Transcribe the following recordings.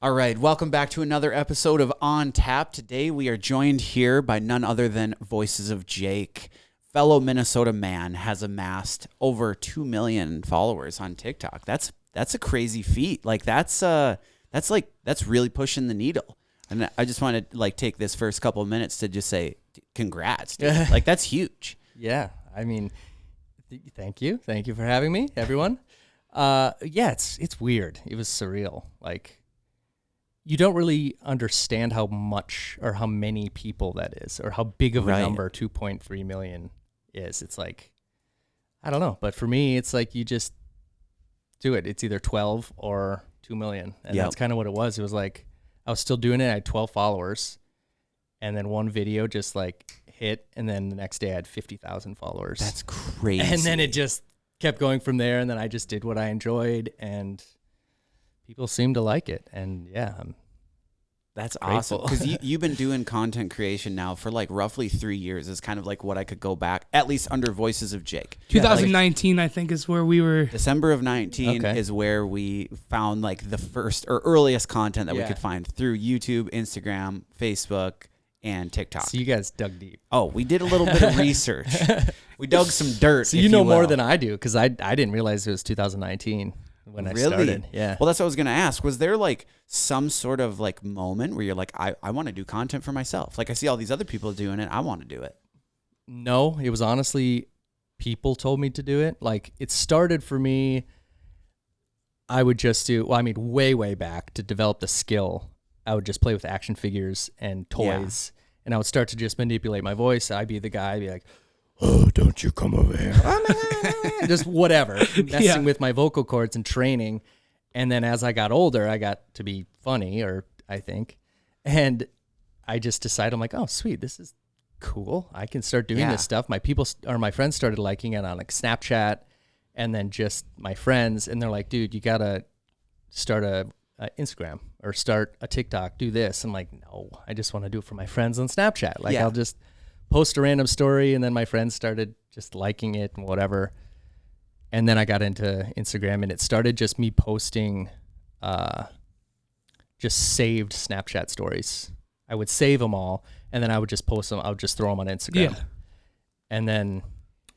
All right, welcome back to another episode of On Tap. Today we are joined here by none other than Voices of Jake. Fellow Minnesota man has amassed over 2 million followers on TikTok. That's a crazy feat. Like that's really pushing the needle. And I just want to take this first couple of minutes to just say congrats, dude. Like that's huge. Yeah, I mean, thank you for having me, everyone. It's weird. It was surreal. Like, you don't really understand how much or how many people that is, or how big of a number 2.3 million is. It's like, I don't know. But for me, it's like you just do it. It's either 12 or 2 million. And that's kind of what it was. It was like, I was still doing it. I had 12 followers. And then one video just like hit. And then the next day I had 50,000 followers. That's crazy. And then it just kept going from there. And then I just did what I enjoyed. And people seem to like it, and that's grateful. Awesome. Because you've been doing content creation now for like roughly 3 years. Is kind of like what I could go back, at least under Voices of Jake. 2019, I think, is where we were. December of 19 is where we found like the first or earliest content that we could find through YouTube, Instagram, Facebook, and TikTok. So you guys dug deep. Oh, we did a little bit of research. We dug some dirt. So you know more than I do, because I didn't realize it was 2019. When I started. Yeah. Well, that's what I was going to ask. Was there like some sort of like moment where you're like, I want to do content for myself? Like I see all these other people doing it. I want to do it. No, it was honestly people told me to do it. Like it started for me. I would just way back to develop the skill. I would just play with action figures and toys, and I would start to just manipulate my voice. I'd be the guy, I'd be like, "Oh, don't you come over here." Just whatever, messing with my vocal cords and training. And then as I got older, I got to be funny, I think. And I just decided, I'm like, oh, sweet, this is cool. I can start doing this stuff. My friends started liking it on like Snapchat, and then just my friends. And they're like, dude, you got to start a Instagram or start a TikTok, do this. I'm like, no, I just want to do it for my friends on Snapchat. Like I'll just post a random story, and then my friends started just liking it and whatever. And then I got into Instagram, and it started just me posting just saved Snapchat stories. I would save them all, and then I would just post them. I would just throw them on Instagram. Yeah. And then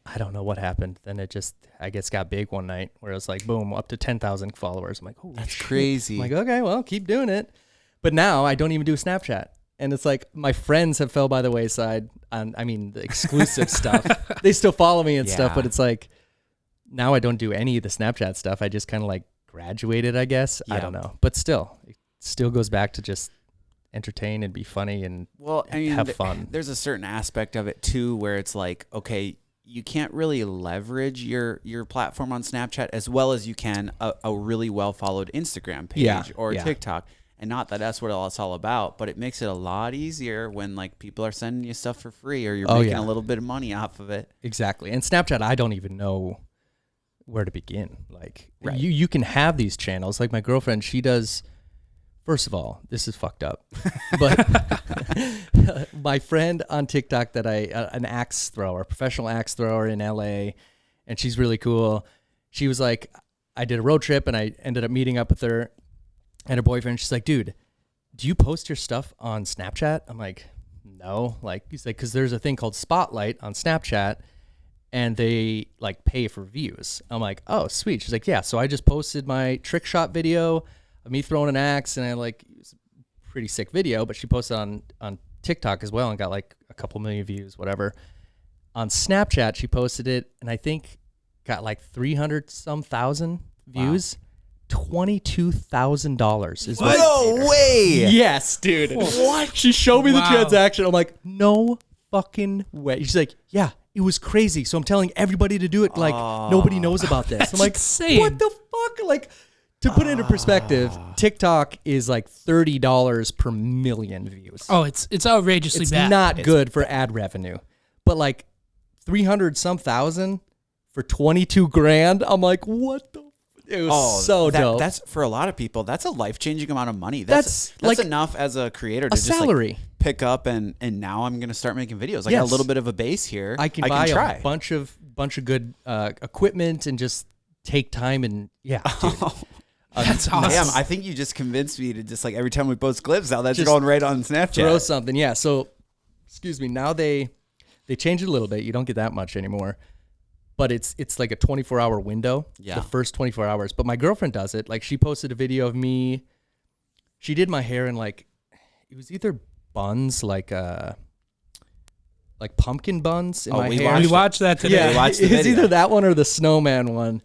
I don't know what happened. Then I guess got big one night where it was like, boom, up to 10,000 followers. I'm like, oh, that's crazy. I'm like, okay, well, keep doing it. But now I don't even do Snapchat. And it's like my friends have fell by the wayside on, the exclusive stuff. They still follow me and stuff, but it's like now I don't do any of the Snapchat stuff. I just kind of like graduated, I guess. I don't know. But still, it still goes back to just entertain and be funny and have fun. There's a certain aspect of it too where it's like, okay, you can't really leverage your platform on Snapchat as well as you can a really well-followed Instagram page or TikTok. And not that that's what it's all about, but it makes it a lot easier when like people are sending you stuff for free or you're making a little bit of money off of it. Exactly. And Snapchat, I don't even know where to begin. Like you can have these channels. Like my girlfriend, she does. First of all, this is fucked up. But my friend on TikTok that an axe thrower, professional axe thrower in LA, and she's really cool. She was like, I did a road trip and I ended up meeting up with her and her boyfriend. She's like, dude, do you post your stuff on Snapchat? I'm like, no. Like, he's like, because there's a thing called Spotlight on Snapchat, and they like pay for views. I'm like, oh, sweet. She's like, yeah. So I just posted my trick shot video of me throwing an axe, and it was a pretty sick video. But she posted on TikTok as well and got like a couple million views, whatever. On Snapchat, she posted it, and I think got like 300,000 views. Wow. $22,000 is what? No way! Yes, dude. What? She showed me the transaction. I'm like, no fucking way. She's like, yeah, it was crazy. So I'm telling everybody to do it. Like nobody knows about this. I'm like, insane. What the fuck? Like, to put it into perspective, TikTok is like $30 per million views. Oh, it's outrageously bad. It's not good for ad revenue, but like 300,000 for 22 grand. I'm like, what the. It was so dope. That's for a lot of people. That's a life-changing amount of money. That's like enough as a creator to just salary. Like pick up and now I'm going to start making videos. I got a little bit of a base here. I can buy a bunch of good equipment and just take time and dude. That's awesome. Damn, I think you just convinced me to just like every time we post clips, now that's Just going right on Snapchat. throw something. Yeah. So, excuse me. Now they change it a little bit. You don't get that much anymore, but it's like a 24-hour window. Yeah. The first 24 hours. But my girlfriend does it. Like she posted a video of me. She did my hair in like, it was either buns, like pumpkin buns in my hair. We watched that today. Yeah, We watched the it's video. either that one or the snowman one.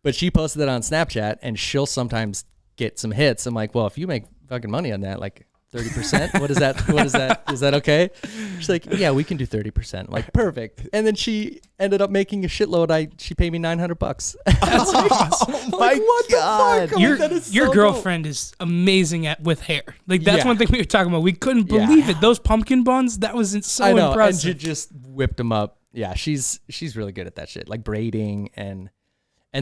But she posted it on Snapchat, and she'll sometimes get some hits. I'm like, well, if you make fucking money on that, like 30%, what is that? What is that? Is that okay? She's like, yeah, we can do 30%. I'm like, perfect. And then she ended up making a shitload. She paid me $900. That's awesome. Oh my God. Your girlfriend is amazing with hair. Like that's one thing we were talking about. We couldn't believe it. Those pumpkin buns, that was so I know, impressive. and she just whipped them up. Yeah, she's really good at that shit, like braiding and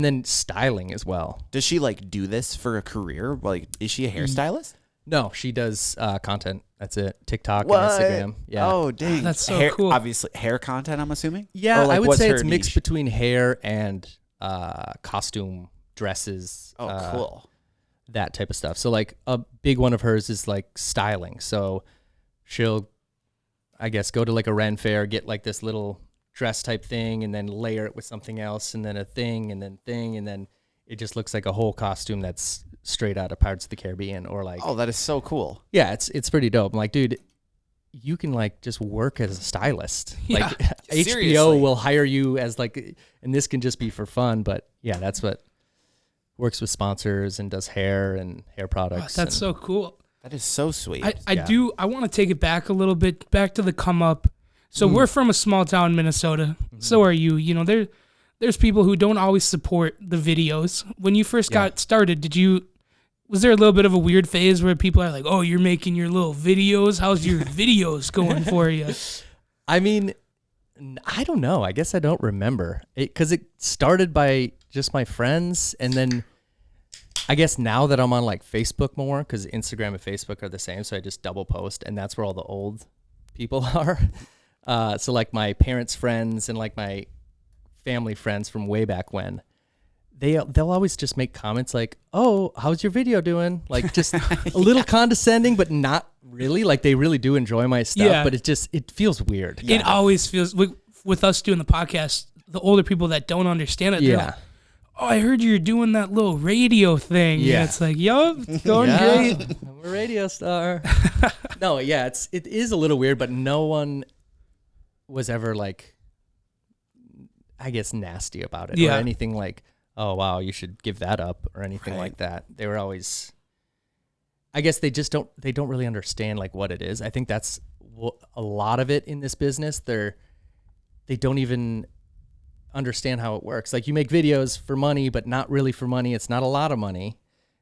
then styling as well. Does she like do this for a career? Like, is she a hairstylist? No, she does content. That's it. TikTok What? and Instagram. Yeah. Oh, dang. That's so hair, cool. Obviously, hair content, I'm assuming? Yeah, Or, like, I would what's say her it's mixed niche? between hair and costume, dresses. Oh, cool. That type of stuff. So like a big one of hers is like styling. So she'll, I guess, go to like a Ren fair, get like this little dress type thing, and then layer it with something else, and then a thing, and then it just looks like a whole costume that's straight out of Pirates of the Caribbean, or like, Oh, that is so cool. yeah, it's pretty dope. I'm like, dude, you can like just work as a stylist. Yeah, Like HBO seriously. will hire you as like, and this can just be for fun, but yeah, that's what works with sponsors and does hair and hair Oh, products. that's and, so cool. That is so sweet. I want to take it back a little bit, back to the come up. So we're from a small town, Minnesota. So are you. You know, there's people who don't always support the videos. When you first got started, was there a little bit of a weird phase where people are like, oh, you're making your little videos? How's your videos going for you? I mean, I don't know. I guess I don't remember it because it started by just my friends. And then I guess now that I'm on like Facebook more, because Instagram and Facebook are the same. So I just double post, and that's where all the old people are. So like my parents' friends and like my family friends from way back when, they'll always just make comments like, oh, how's your video doing? Like just a little condescending, but not really. Like they really do enjoy my stuff, Yeah. but it feels weird. It always feels, with us doing the podcast, the older people that don't understand it, they're Yeah. like, oh, I heard you're doing that little radio thing. Yeah. And it's like, yup, it's going great. I'm a radio star. No, yeah, it is a little weird, but no one was ever like, I guess, nasty about it or Yeah. anything like, oh wow, you should give that up or anything Right. like that. They were always, I guess they don't really understand like what it is. I think that's a lot of it in this business. They don't even understand how it works. Like you make videos for money, but not really for money. It's not a lot of money.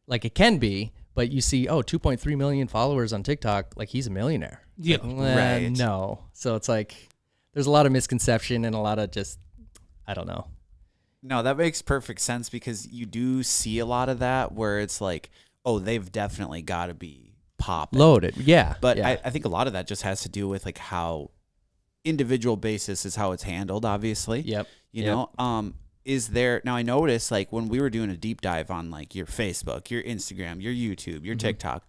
Like it can be, but you see, 2.3 million followers on TikTok. Like he's a millionaire. Yeah. Right. No. So it's like, there's a lot of misconception and a lot of just, I don't know. No, that makes perfect sense because you do see a lot of that where it's like, oh, they've definitely got to be popping. Loaded. Yeah. But yeah. I think a lot of that just has to do with like how individual basis is how it's handled, obviously. Yep. You Yep. know, is there, now I noticed like when we were doing a deep dive on like your Facebook, your Instagram, your YouTube, your TikTok,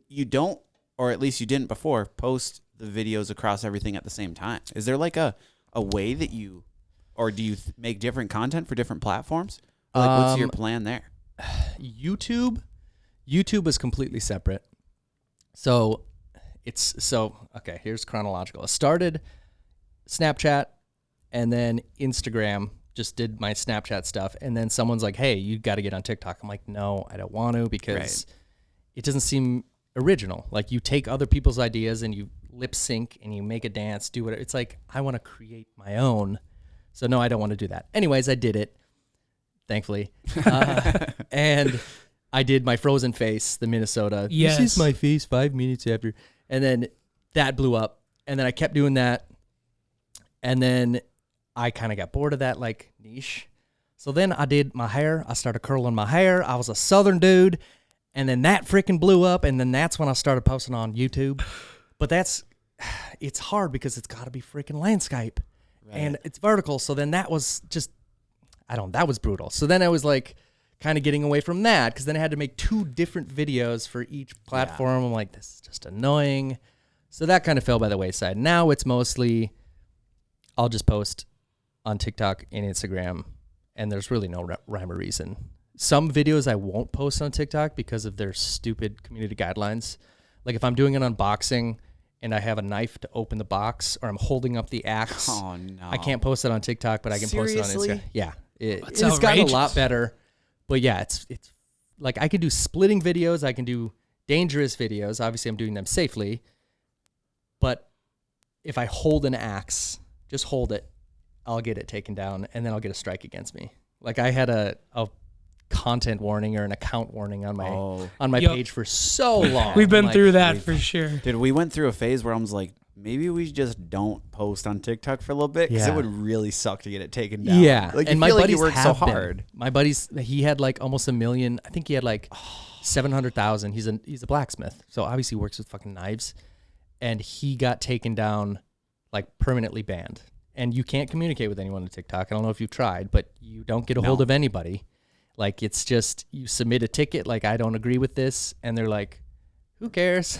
you don't, or at least you didn't before, post the videos across everything at the same time. Is there like a way that you, or do you make different content for different platforms? Or like what's your plan there? YouTube is completely separate. So okay, here's chronological. I started Snapchat and then Instagram, just did my Snapchat stuff. And then someone's like, hey, you got to get on TikTok. I'm like, no, I don't want to because it doesn't seem original. Like you take other people's ideas and you lip sync and you make a dance, do whatever. It's like, I want to create my own. So no, I don't want to do that. Anyways, I did it, thankfully. And I did my frozen face, the Minnesota. Yes. This is my face 5 minutes after. And then that blew up. And then I kept doing that. And then I kind of got bored of that like niche. So then I did my hair. I started curling my hair. I was a Southern dude. And then that freaking blew up. And then that's when I started posting on YouTube. But it's hard because it's got to be freaking landscape. And it's vertical. So then that was just, that was brutal. So then I was like kind of getting away from that because then I had to make 2 different videos for each platform. I'm like, this is just annoying. So that kind of fell by the wayside. Now it's mostly I'll just post on TikTok and Instagram, and there's really no rhyme or reason. Some videos I won't post on TikTok because of their stupid community guidelines. Like if I'm doing an unboxing and I have a knife to open the box or I'm holding up the axe, I can't post it on TikTok, but I can post it on Instagram. Yeah. It's gotten a lot better. But yeah, it's like I can do splitting videos. I can do dangerous videos. Obviously, I'm doing them safely. But if I hold an axe, just hold it, I'll get it taken down, and then I'll get a strike against me. Like I had a content warning or an account warning on my page for so long. We've been through that for sure. Dude, we went through a phase where I was like, maybe we just don't post on TikTok for a little bit because it would really suck to get it taken down. Yeah, like, and my buddies worked so hard. My buddies, he had like almost 1 million. I think he had like 700,000. He's a blacksmith, so obviously works with fucking knives, and he got taken down, like permanently banned. And you can't communicate with anyone on TikTok. I don't know if you've tried, but you don't get a hold of anybody. Like it's just you submit a ticket, like I don't agree with this, and they're like, who cares?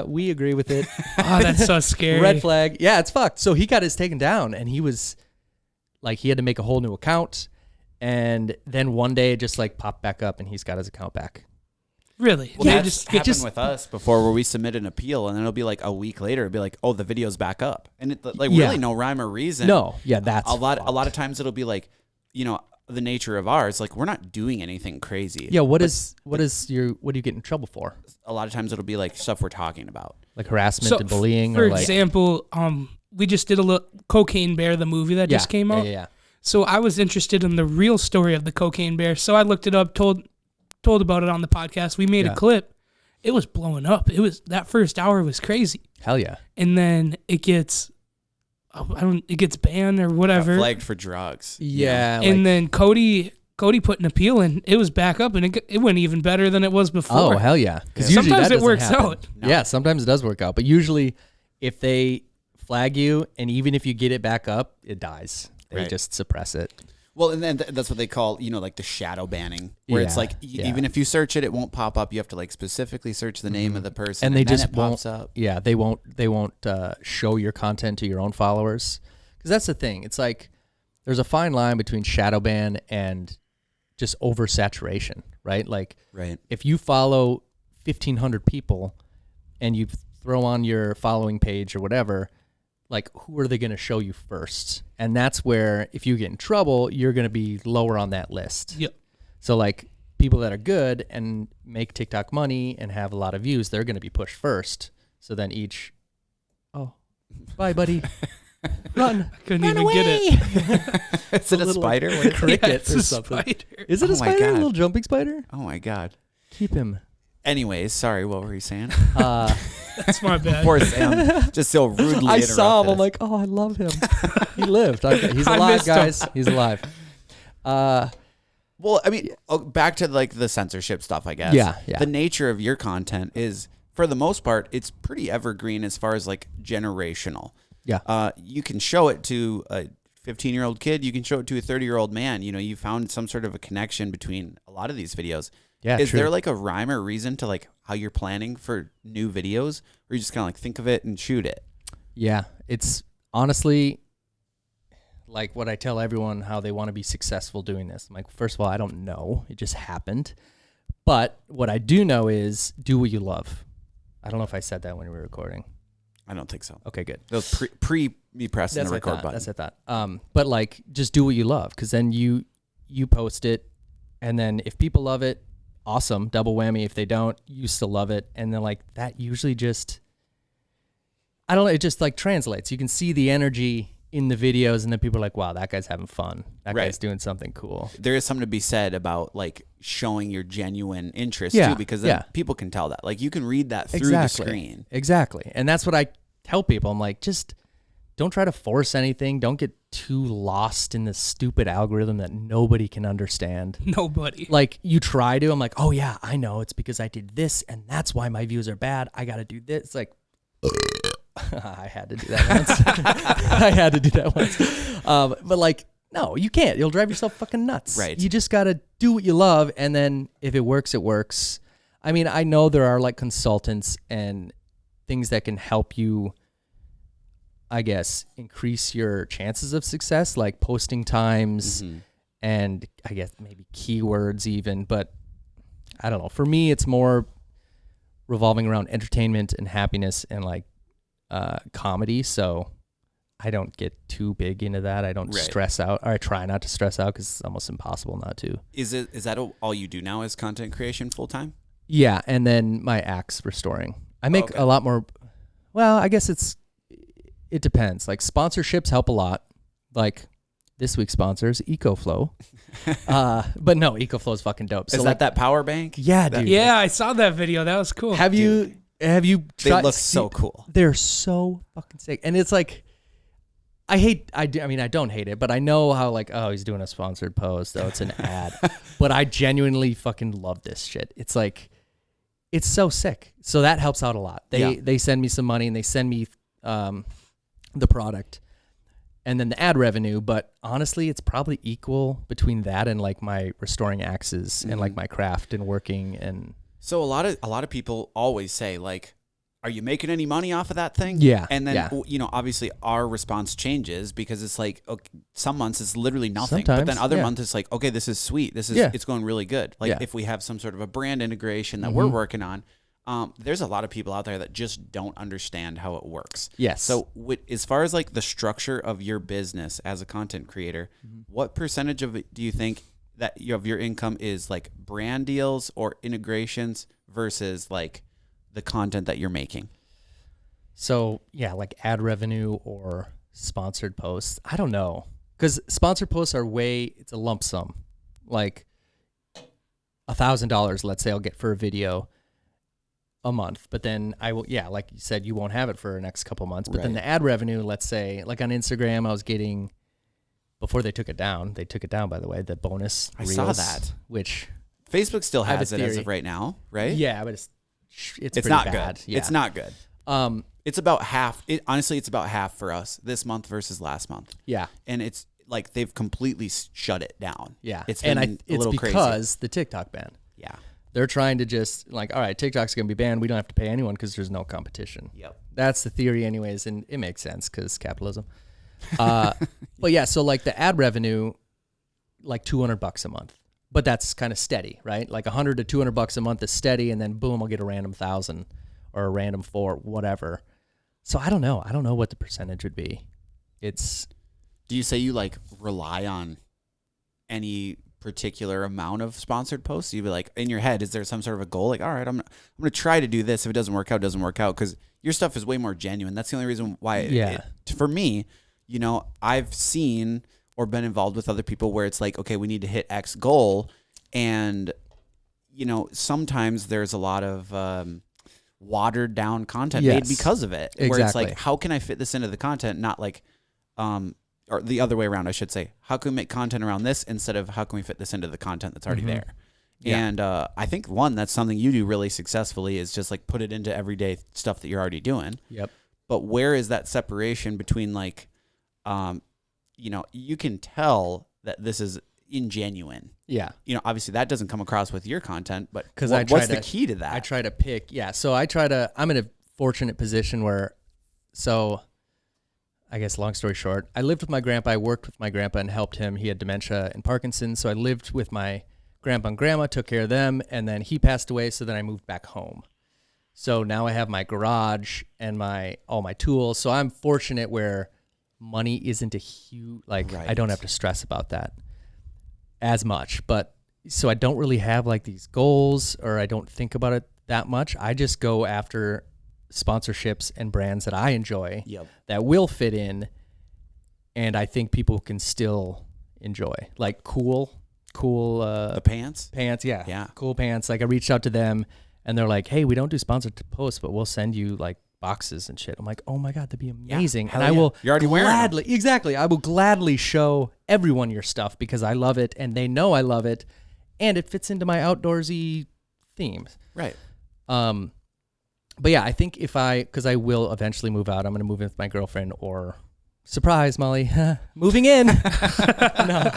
We agree with it. Oh, that's so scary. Red flag. Yeah, it's fucked. So he got his taken down, and he was like, he had to make a whole new account, and then one day it just like popped back up, and he's got his account back. Really? Well, that just happened with us before, where we submit an appeal, and then it'll be like a week later, it'll be like, oh, the video's back up, and it like really no rhyme or reason. No, yeah, that's a lot of times it'll be like, the nature of ours, like we're not doing anything crazy. Yeah, what do you get in trouble for? A lot of times it'll be like stuff we're talking about, like harassment and bullying. For example, we just did a little Cocaine Bear, the movie that just came out. Yeah. So I was interested in the real story of the Cocaine Bear, so I looked it up, told about it on the podcast. We made a clip. It was blowing up. That first hour was crazy. Hell yeah. And then it gets banned or whatever. Got flagged for drugs. Yeah. And then Cody put an appeal in. It was back up, and it went even better than it was before. Oh, hell yeah. Because sometimes it works out. No. Yeah, sometimes it does work out. But usually if they flag you, and even if you get it back up, it dies. They just suppress it. Well, and then that's what they call, like the shadow banning, where it's like even if you search it, it won't pop up. You have to like specifically search the name of the person, and they just pops up. Yeah, they won't show your content to your own followers, because that's the thing. It's like there's a fine line between shadow ban and just oversaturation, right? Like, if you follow 1,500 people and you throw on your following page or whatever, like, who are they going to show you first? And that's where, if you get in trouble, you're going to be lower on that list. Yep. So, like, people that are good and make TikTok money and have a lot of views, they're going to be pushed first. So then bye, buddy. Run. I couldn't even get it. Is it a spider? Like a cricket or a something. Spider. Is it a spider? God. A little jumping spider? Oh, my God. Keep him. Anyways, sorry, what were you saying? That's my bad. Poor Sam, just so rudely I saw him. interrupted I'm like, oh, I love him. He lived. He's alive, guys. He's alive. Well, I mean, back to like the censorship stuff, I guess. Yeah. The nature of your content is, for the most part, it's pretty evergreen as far as like generational. Yeah. You can show it to a 15-year-old kid. You can show it to a 30-year-old man. You found some sort of a connection between a lot of these videos. Yeah. Is there like a rhyme or reason to like how you're planning for new videos, or you just kind of like think of it and shoot it? Yeah. It's honestly like what I tell everyone, how they want to be successful doing this. I'm like, first of all, I don't know. It just happened. But what I do know is do what you love. I don't know if I said that when we were recording. I don't think so. Okay, good. That was pre me pressing the record button. That's what I thought. But like, just do what you love, because then you post it, and then if people love it, awesome, double whammy. If they don't, you still love it, and then like that usually just, I don't know, it just like translates. You can see the energy in the videos, and then people are like, wow, that guy's having fun. That guy's doing something cool. There is something to be said about like showing your genuine interest too, because then people can tell that. Like you can read that through the screen. Exactly. And that's what I tell people. I'm like, just don't try to force anything. Don't get too lost in this stupid algorithm that nobody can understand. Nobody. Like you try to, I'm like, oh yeah, I know. It's because I did this, and that's why my views are bad. I got to do this. It's like, I had to do that once. But like, No, you can't. You'll drive yourself fucking nuts. Right. You just got to do what you love. And then if it works, it works. I mean, I know there are like consultants and things that can help you, I guess, increase your chances of success, like posting times and I guess maybe keywords even. But I don't know. For me, it's more revolving around entertainment and happiness and like comedy. So I don't get too big into that. I don't stress out, or I try not to stress out because it's almost impossible not to. Is that all you do now is content creation full time? Yeah, and then my axe restoring. I make a lot more. Well, I guess it depends. Like sponsorships help a lot. Like this week's sponsors, EcoFlow. But no, EcoFlow is fucking dope. So is that power bank? Yeah, dude. Yeah, I saw that video. That was cool. Have you tried? They look so cool. They're so fucking sick, and it's like. I don't hate it, but I know how like, oh, he's doing a sponsored post. Oh, it's an ad. But I genuinely fucking love this shit. It's like, it's so sick. So that helps out a lot. They send me some money and they send me the product and then the ad revenue. But honestly, it's probably equal between that and like my restoring axes and like my craft and working. And so a lot of people always say like, are you making any money off of that thing? Yeah. And then, obviously our response changes because it's like, okay, some months it's literally nothing. Sometimes, but then other months it's like, okay, this is sweet. It's going really good. Like if we have some sort of a brand integration that we're working on, there's a lot of people out there that just don't understand how it works. Yes. So as far as like the structure of your business as a content creator, what percentage of it do you think that of your income is like brand deals or integrations versus like the content that you're making? So yeah, like ad revenue or sponsored posts. I don't know. Because sponsored posts are it's a lump sum. Like $1,000, let's say I'll get for a video a month. But then I will, like you said, you won't have it for the next couple months. But then the ad revenue, let's say, like on Instagram, I was getting, before they took it down, by the way, the bonus I reels, saw that. Which Facebook still has it as theory. of right now, right? Yeah, but it's pretty not bad. good. Yeah. It's not good. It's about half. Honestly, it's about half for us this month versus last month. Yeah. And it's like they've completely shut it down. Yeah. It's been a little crazy. It's because the TikTok ban. Yeah. They're trying to just like, all right, TikTok's going to be banned. We don't have to pay anyone because there's no competition. Yep. That's the theory anyways, and it makes sense because capitalism. But yeah, so like the ad revenue, like $200 a month. But that's kind of steady, right? Like $100 to $200 a month is steady, and then boom, I'll get a random 1,000 or a random 4, whatever. So I don't know. I don't know what the percentage would be. Do you say you like rely on any particular amount of sponsored posts? You'd be like, in your head, is there some sort of a goal? Like, all right, I'm gonna try to do this. If it doesn't work out, it doesn't work out. Because your stuff is way more genuine. That's the only reason why. For me, I've seen or been involved with other people where it's like, okay, we need to hit X goal, and sometimes there's a lot of watered down content made because of it. Exactly. Where it's like, how can I fit this into the content? Not like, or the other way around, I should say. How can we make content around this instead of how can we fit this into the content that's already there? Yeah. And I think that's something you do really successfully is just like put it into everyday stuff that you're already doing. Yep. But where is that separation between like, you can tell that this is ingenuine. Yeah. Obviously that doesn't come across with your content, but what's the key to that? I try to pick. Yeah. So I'm in a fortunate position where, I guess long story short, I lived with my grandpa. I worked with my grandpa and helped him. He had dementia and Parkinson's. So I lived with my grandpa and grandma, took care of them. And then he passed away. So then I moved back home. So now I have my garage and all my tools. So I'm fortunate where money isn't a huge, I don't have to stress about that as much. But so I don't really have like these goals, or I don't think about it that much. I just go after sponsorships and brands that I enjoy that will fit in, and I think people can still enjoy, like cool the pants, cool pants. Like I reached out to them and they're like, hey, we don't do sponsored posts, but we'll send you like boxes and shit. I'm like, oh my God, that'd be amazing. And I will You're already gladly, wearing them. Exactly. I will gladly show everyone your stuff because I love it and they know I love it and it fits into my outdoorsy themes. Right. But yeah, I think because I will eventually move out, I'm going to move in with my girlfriend or surprise, Molly, moving in. No,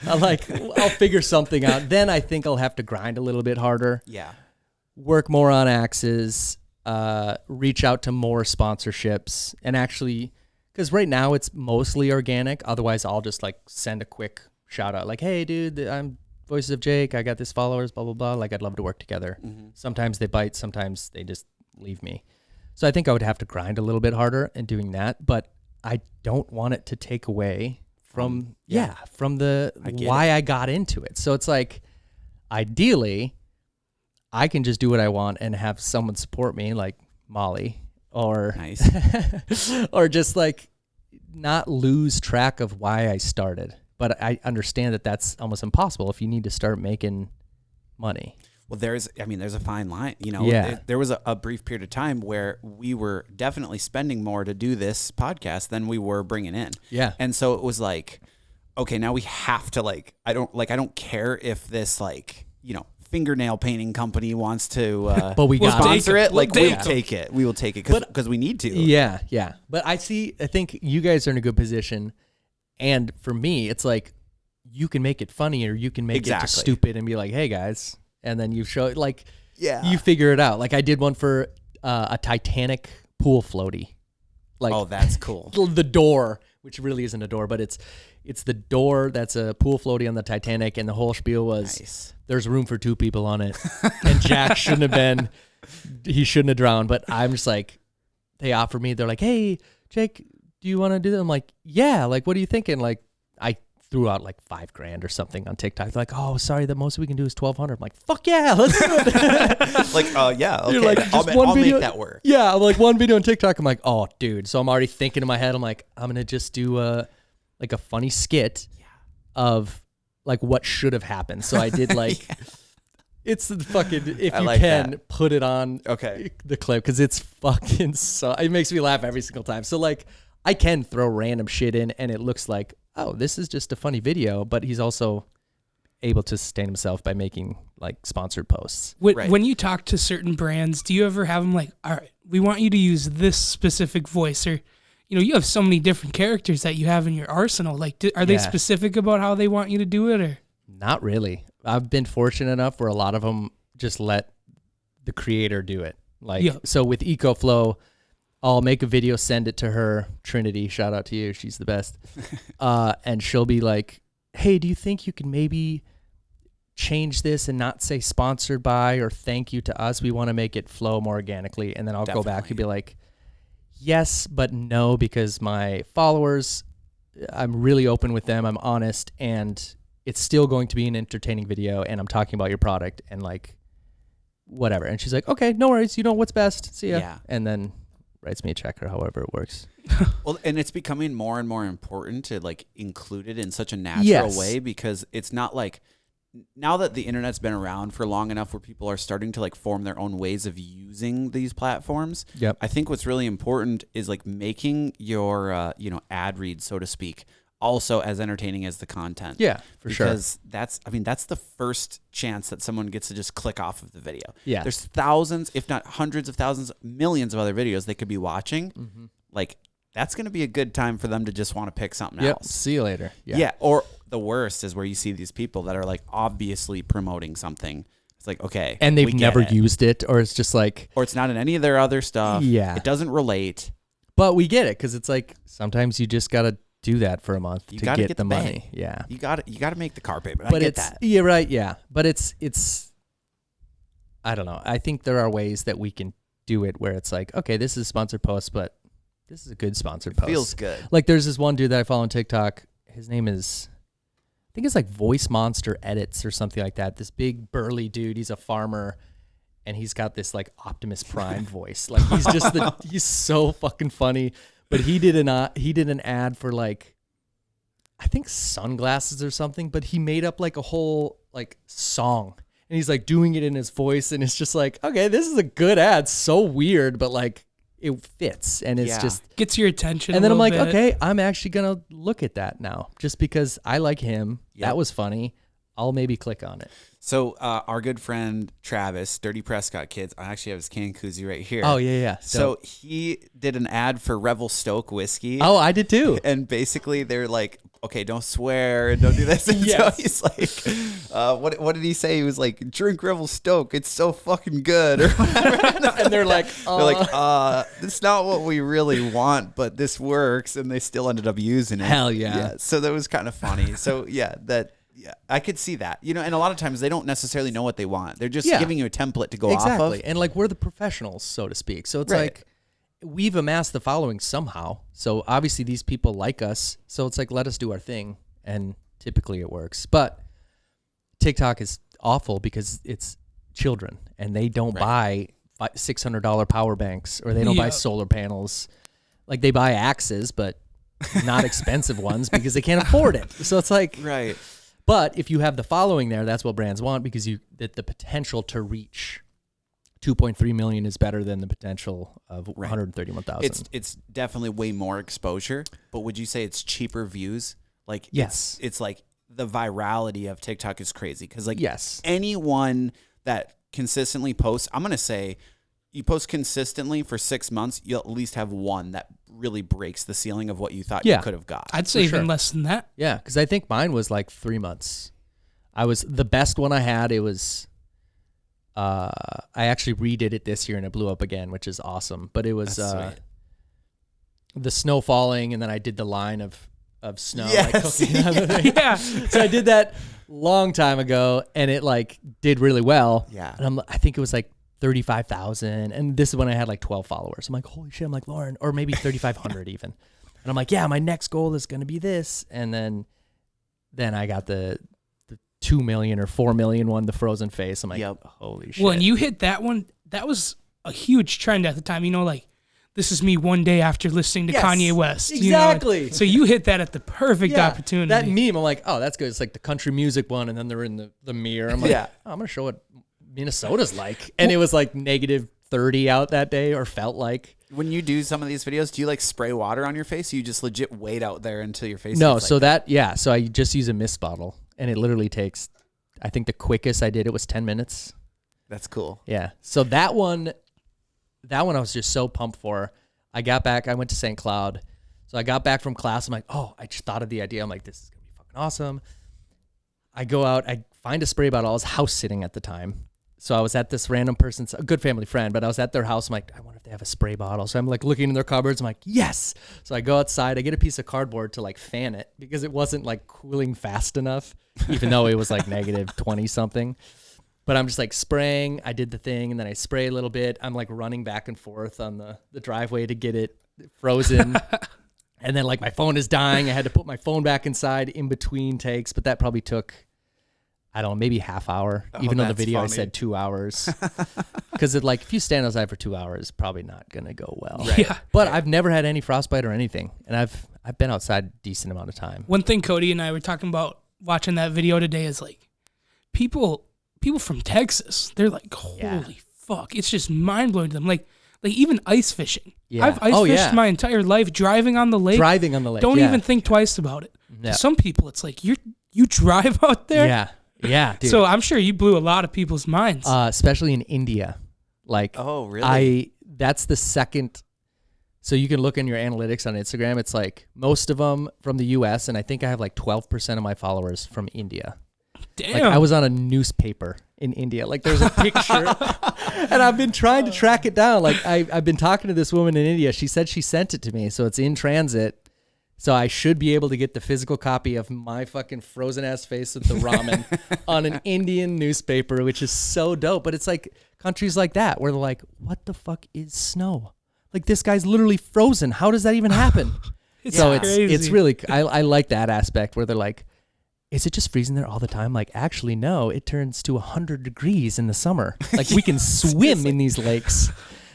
I'll figure something out. Then I think I'll have to grind a little bit harder. Yeah. Work more on axes, reach out to more sponsorships, and actually, because right now it's mostly organic. Otherwise, I'll just like send a quick shout out like, hey, dude, I'm Voices of Jake. I got this followers, blah, blah, blah. Like, I'd love to work together. Mm-hmm. Sometimes they bite. Sometimes they just leave me. So I think I would have to grind a little bit harder in doing that. But I don't want it to take away from the why I got into it. So it's like, ideally, I can just do what I want and have someone support me, like Molly, or or just like not lose track of why I started. But I understand that that's almost impossible if you need to start making money. Well, there's a fine line, you know. Yeah. There was a brief period of time where we were definitely spending more to do this podcast than we were bringing in. Yeah. And so it was like, okay, now we have to I don't care if this fingernail painting company wants to but we got sponsor it. We'll take it. We will take it because we need to. Yeah, yeah. But I think you guys are in a good position. And for me, it's like you can make it funny or you can make it just stupid and be like, hey, guys. And then you show it like you figure it out. Like I did one for a Titanic pool floaty. Like, oh, that's cool. The door, which really isn't a door, but it's the door that's a pool floaty on the Titanic. And the whole spiel was there's room for 2 people on it. And Jack shouldn't have drowned. But I'm just like, they offered me, they're like, hey, Jake, do you want to do that? I'm like, yeah. Like, what are you thinking? Like, I threw out like $5,000 or something on TikTok. They're like, oh, sorry, the most we can do is $1,200. I'm like, fuck yeah, let's do it. Yeah, okay. You're like, I'll make that work. Yeah, I'm like one video on TikTok. I'm like, oh, dude. So I'm already thinking in my head. I'm like, I'm gonna just do a funny skit of like what should have happened. So I did like. It's the fucking, if you can, put it on the clip because it's fucking it makes me laugh every single time. So like I can throw random shit in and it looks like, oh, this is just a funny video, but he's also able to sustain himself by making like sponsored posts. When you talk to certain brands, do you ever have them like, all right, we want you to use this specific voice, or, you have so many different characters that you have in your arsenal. Like, are they specific about how they want you to do it, or? Not really. I've been fortunate enough where a lot of them just let the creator do it. Like, so with EcoFlow, I'll make a video, send it to her, Trinity, shout out to you, she's the best. And she'll be like, hey, do you think you can maybe change this and not say sponsored by or thank you to us? We want to make it flow more organically. And then I'll go back and be like, yes, but no, because my followers, I'm really open with them, I'm honest, and it's still going to be an entertaining video, and I'm talking about your product and like whatever. And she's like, okay, no worries. You know what's best. See ya. Yeah. And then writes me a check or however it works. Well, and it's becoming more and more important to like include it in such a natural way, because it's not like now that the internet's been around for long enough where people are starting to like form their own ways of using these platforms. Yep. I think what's really important is like making your, ad read, so to speak, also as entertaining as the content. Yeah, for sure. Because that's the first chance that someone gets to just click off of the video. Yeah. There's thousands, if not hundreds of thousands, millions of other videos they could be watching. Mm-hmm. Like, that's going to be a good time for them to just want to pick something else. See you later. Yeah. Or the worst is where you see these people that are like obviously promoting something. It's like, okay. And they've never used it, or it's just like. Or it's not in any of their other stuff. Yeah. It doesn't relate. But we get it, because it's like sometimes you just got to do that for a month to get the money. Yeah. You got to make the car payment. But I get that. Yeah, right. Yeah. But it's I don't know. I think there are ways that we can do it where it's like, okay, this is a sponsored post, but this is a good sponsored post. Feels good. Like there's this one dude that I follow on TikTok. His name is, I think it's like Voice Monster Edits or something like that. This big burly dude. He's a farmer, and he's got this like Optimus Prime voice. Like he's just he's so fucking funny. But he did an ad for like, I think sunglasses or something. But he made up like a whole like song, and he's like doing it in his voice, and it's just like, okay, this is a good ad. So weird, but like it fits, and it's just gets your attention. And then I'm like, okay, I'm actually gonna look at that now, just because I like him. Yep. That was funny. I'll maybe click on it. So our good friend Travis, Dirty Prescott Kids, I actually have his can koozie right here. Oh, yeah. So he did an ad for Revelstoke whiskey. Oh, I did too. And basically they're like, okay, don't swear and don't do this. And so he's like, what did he say? He was like, drink Revelstoke. It's so fucking good. Or whatever. And they're like, it's not what we really want, but this works. And they still ended up using it. Hell yeah. So that was kind of funny. So yeah, I could see that, and a lot of times they don't necessarily know what they want. They're just giving you a template to go off of. And like, we're the professionals, so to speak. So it's Right. like, we've amassed the following somehow. So obviously these people like us. So it's like, let us do our thing. And typically it works. But TikTok is awful because it's children and they don't buy $600 power banks, or they don't buy solar panels. Like, they buy axes, but not expensive ones because they can't afford it. So it's like, Right. But if you have the following there, that's what brands want, because the potential to reach 2.3 million is better than the potential of 131,000. It's definitely way more exposure, but would you say it's cheaper views? Like, Yes. it's like the virality of TikTok is crazy because like Yes. anyone that consistently posts, I'm gonna say, you post consistently for 6 months, you'll at least have one that really breaks the ceiling of what you thought you could have got. I'd say even less than that. Yeah, because I think mine was like 3 months. I was the best one I had. It was, I actually redid it this year and it blew up again, which is awesome. But it was the snow falling, and then I did the line of snow. Yes. Like cooking on the thing. Yeah. So I did that long time ago, and it like did really well. Yeah. And I think it was like 35,000, and this is when I had like 12 followers. I'm like, holy shit! I'm like, Lauren, or maybe 3,500 even. And I'm like, yeah, my next goal is gonna be this, and then I got the 2 million or 4 million one, the frozen face. I'm like, holy shit! Well, and you hit that one. That was a huge trend at the time. Like, this is me one day after listening to Kanye West. Exactly. So you hit that at the perfect opportunity. That meme, I'm like, oh, that's good. It's like the country music one, and then they're in the mirror. I'm like, oh, I'm gonna show what Minnesota's like. And it was like -30 out that day, or felt like. When you do some of these videos, do you like spray water on your face? Or you just legit wait out there until your face No, is so like so I just use a mist bottle, and it literally takes, I think the quickest I did it was 10 minutes. That's cool. Yeah. So that one I was just so pumped for. I got back, I went to St. Cloud. So I got back from class. I'm like, oh, I just thought of the idea. I'm like, this is going to be fucking awesome. I go out, I find a spray bottle. I was house sitting at the time. So I was at this random person's, a good family friend, but I was at their house. I'm like, I wonder if they have a spray bottle. So I'm like looking in their cupboards. I'm like, yes. So I go outside. I get a piece of cardboard to like fan it because it wasn't like cooling fast enough, even though it was like -20 something. But I'm just like spraying. I did the thing, and then I spray a little bit. I'm like running back and forth on the driveway to get it frozen. And then like my phone is dying. I had to put my phone back inside in between takes, but that probably took, I don't know, maybe half hour, even though the video I said 2 hours. Because like if you stand outside for 2 hours, probably not gonna go well. Right. Yeah. But I've never had any frostbite or anything, and I've been outside a decent amount of time. One thing Cody and I were talking about watching that video today is like people from Texas, they're like, holy fuck, it's just mind blowing to them. Like even ice fishing. Yeah. I've ice fished my entire life, driving on the lake. Don't even think twice about it. Yeah. Some people, it's like you drive out there. Yeah, dude. So I'm sure you blew a lot of people's minds. Especially in India. Like, oh, really? That's the second. So you can look in your analytics on Instagram. It's like most of them from the U.S., and I think I have like 12% of my followers from India. Damn. Like I was on a newspaper in India. Like there's a picture, and I've been trying to track it down. Like I've been talking to this woman in India. She said she sent it to me, so it's in transit. So I should be able to get the physical copy of my fucking frozen ass face with the ramen on an Indian newspaper, which is so dope. But it's like countries like that where they're like, what the fuck is snow? Like this guy's literally frozen. How does that even happen? It's really, I like that aspect where they're like, is it just freezing there all the time? Like, actually, no, it turns to 100 degrees in the summer. Like we can swim in these lakes.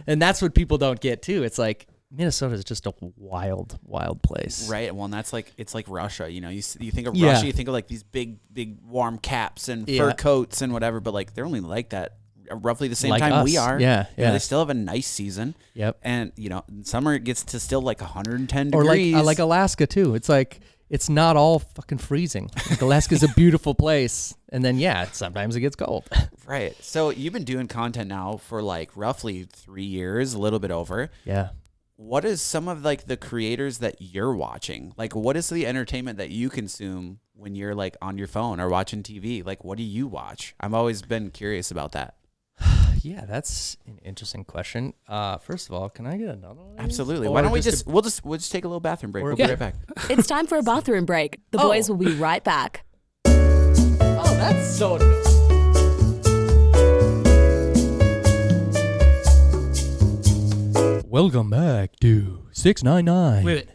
And that's what people don't get too. It's like, Minnesota is just a wild, wild place. Right. Well, and that's like, it's like Russia, you think of Russia, you think of like these big warm caps and fur coats and whatever, but like they're only like that roughly the same like time us. we are. Yeah. They still have a nice season. Yep. And, in summer it gets to still like 110 degrees. Or like Alaska too. It's like, it's not all fucking freezing. Like, Alaska's a beautiful place. And then, yeah, sometimes it gets cold. Right. So you've been doing content now for like roughly 3 years, a little bit over. Yeah. What is some of like the creators that you're watching? Like, what is the entertainment that you consume when you're like on your phone or watching TV? Like, what do you watch? I've always been curious about that. Yeah, that's an interesting question. First of all, can I get another one? Absolutely. Or Why don't we just we'll just take a little bathroom break. Or- We'll be right back. It's time for a bathroom break. The boys will be right back. Oh, that's so Welcome back to 699. Wait.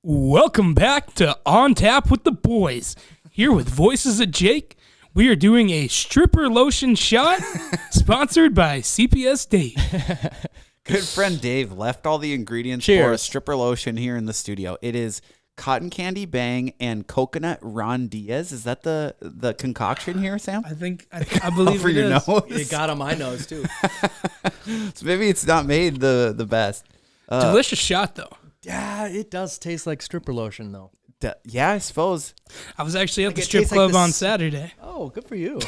Welcome back to On Tap with the Boys. Here with Voices of Jake. We are doing a stripper lotion shot sponsored by CPS Dave. Good friend Dave left all the ingredients for a Cheers. stripper lotion here in the studio. It is cotton candy bang and coconut Ron Diaz. Is that the concoction here, Sam? I believe For it your is. nose. It got on my nose, too. So maybe it's not made the best. Delicious shot though. Yeah, it does taste like stripper lotion, though. Yeah, I suppose. I was actually at Like the it strip tastes like club this- on Saturday. Oh, good for you.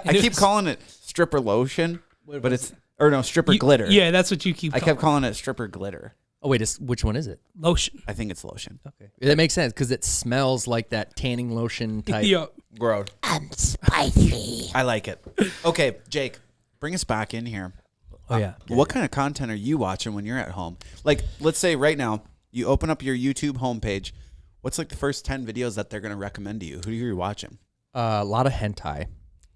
I keep calling it stripper lotion, What but was it's or no stripper glitter. Yeah, that's what you keep I calling kept calling it stripper glitter. Oh, wait, which one is it? lotion. I think it's lotion. Okay. That makes sense because it smells like that tanning lotion type. Yo, Gross. I'm spicy. I like it. Okay, Jake, bring us back in here. Oh, yeah. What kind of content are you watching when you're at home? Like, let's say right now, you open up your YouTube homepage. What's like the first 10 videos that they're going to recommend to you? Who are you watching? A lot of hentai.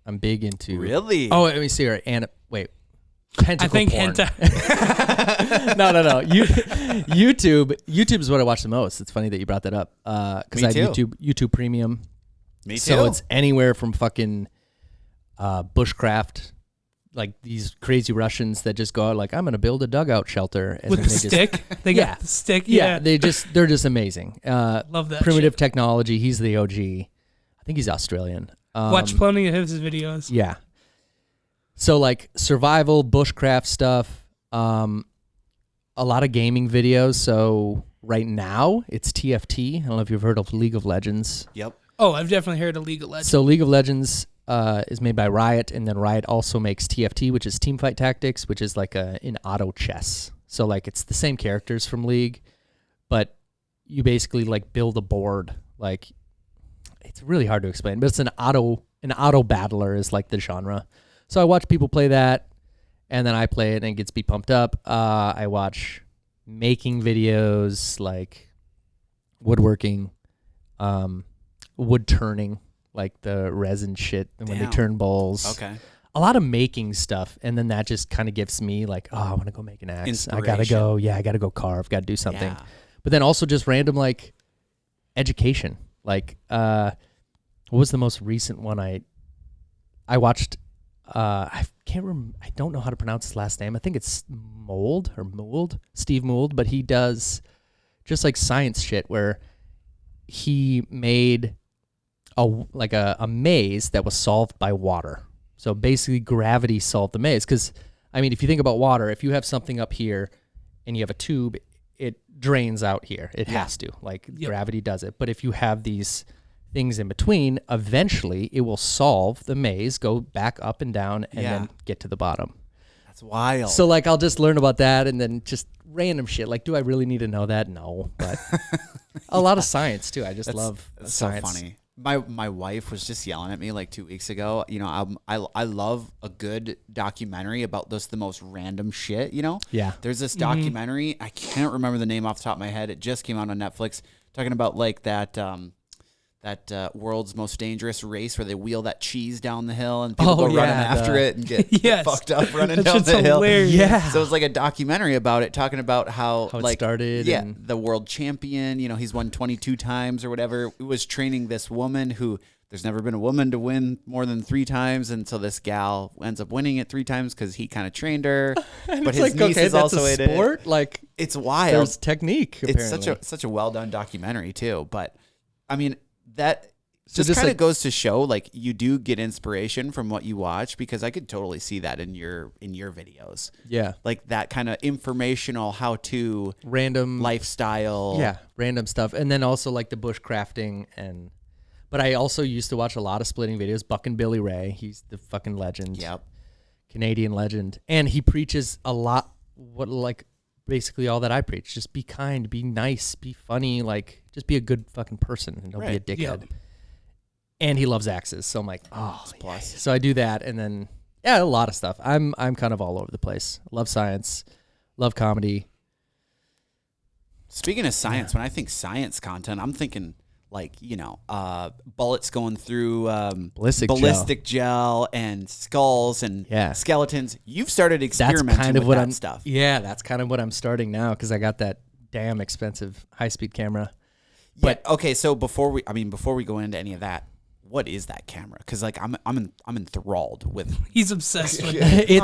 I'm big into. Really? Oh, let me see here. Wait. Tentacle I think porn. hentai. No. YouTube is what I watch the most. It's funny that you brought that up. Because Me I have too. YouTube Premium. Me too. So it's anywhere from fucking bushcraft, like these crazy Russians that just go out like, I'm gonna build a dugout shelter and With then the they stick. They Yeah. got the stick. Yeah, Yeah. they're just amazing. Love that Primitive shit. technology. He's the OG. I think he's Australian. Watch plenty of his videos. Yeah. So like survival, bushcraft stuff, a lot of gaming videos. So right now it's TFT. I don't know if you've heard of League of Legends. Yep. Oh, I've definitely heard of League of Legends. So League of Legends is made by Riot, and then Riot also makes TFT, which is Teamfight Tactics, which is like an auto chess. So like it's the same characters from League, but you basically like build a board. Like it's really hard to explain, but it's an auto battler is like the genre. So I watch people play that, and then I play it, and it gets me pumped up. I watch making videos like woodworking, wood turning, like the resin shit, and when they Damn. turn bowls. Okay. A lot of making stuff, and then that just kind of gives me like, oh, I want to go make an axe. I gotta go. Yeah, I gotta go carve. Gotta do something. Yeah. But then also just random like education. Like, what was the most recent one I watched? I can't remember. I don't know how to pronounce his last name. I think it's Steve Mould, but he does just like science shit where he made a maze that was solved by water. So basically gravity solved the maze. Because, I mean, if you think about water, if you have something up here and you have a tube, it drains out here. It has to. Like, gravity does it. But if you have these things in between, eventually it will solve the maze, go back up and down, and then get to the bottom. That's wild. So, like, I'll just learn about that and then just random shit. Like, do I really need to know that? No. But a lot of science, too. I just love That's science. so funny. My wife was just yelling at me like 2 weeks ago. You know, I love a good documentary about the most random shit, you know? Yeah. There's this documentary. I can't remember the name off the top of my head. It just came out on Netflix talking about like that world's most dangerous race where they wheel that cheese down the hill and people go running after it and get fucked up running That down shit's the hill. hilarious. Yeah. So it's like a documentary about it, talking about how it like started. Yeah, and the world champion. You know, he's won 22 times or whatever. Was training this woman who there's never been a woman to win more than 3 times, and so this gal ends up winning it 3 times because he kind of trained her. But it's his like, niece okay, is that's also a in it. sport. Like, It's wild. there's technique. It's Apparently. such a well done documentary too. But I mean that. So just kind of like, goes to show, like, you do get inspiration from what you watch, because I could totally see that in your videos. yeah, Like that kind of informational how-to random lifestyle. Yeah, random stuff. And then also like the bushcrafting but I also used to watch a lot of splitting videos. Buck and Billy Ray, he's the fucking legend. Yep. Canadian legend. And he preaches a lot basically all that I preach. Just be kind, be nice, be funny, like just be a good fucking person and don't be a dickhead. Yep. And he loves axes. So I'm like, oh, plus. So I do that, and then a lot of stuff. I'm kind of all over the place. Love science, love comedy. Speaking of science, when I think science content, I'm thinking like, bullets going through ballistic gel and skulls and skeletons. You've started experimenting with that stuff. Yeah, that's kind of what I'm starting now, because I got that damn expensive high-speed camera. But okay, so before we go into any of that, what is that camera? Because like I'm enthralled with. He's obsessed with it.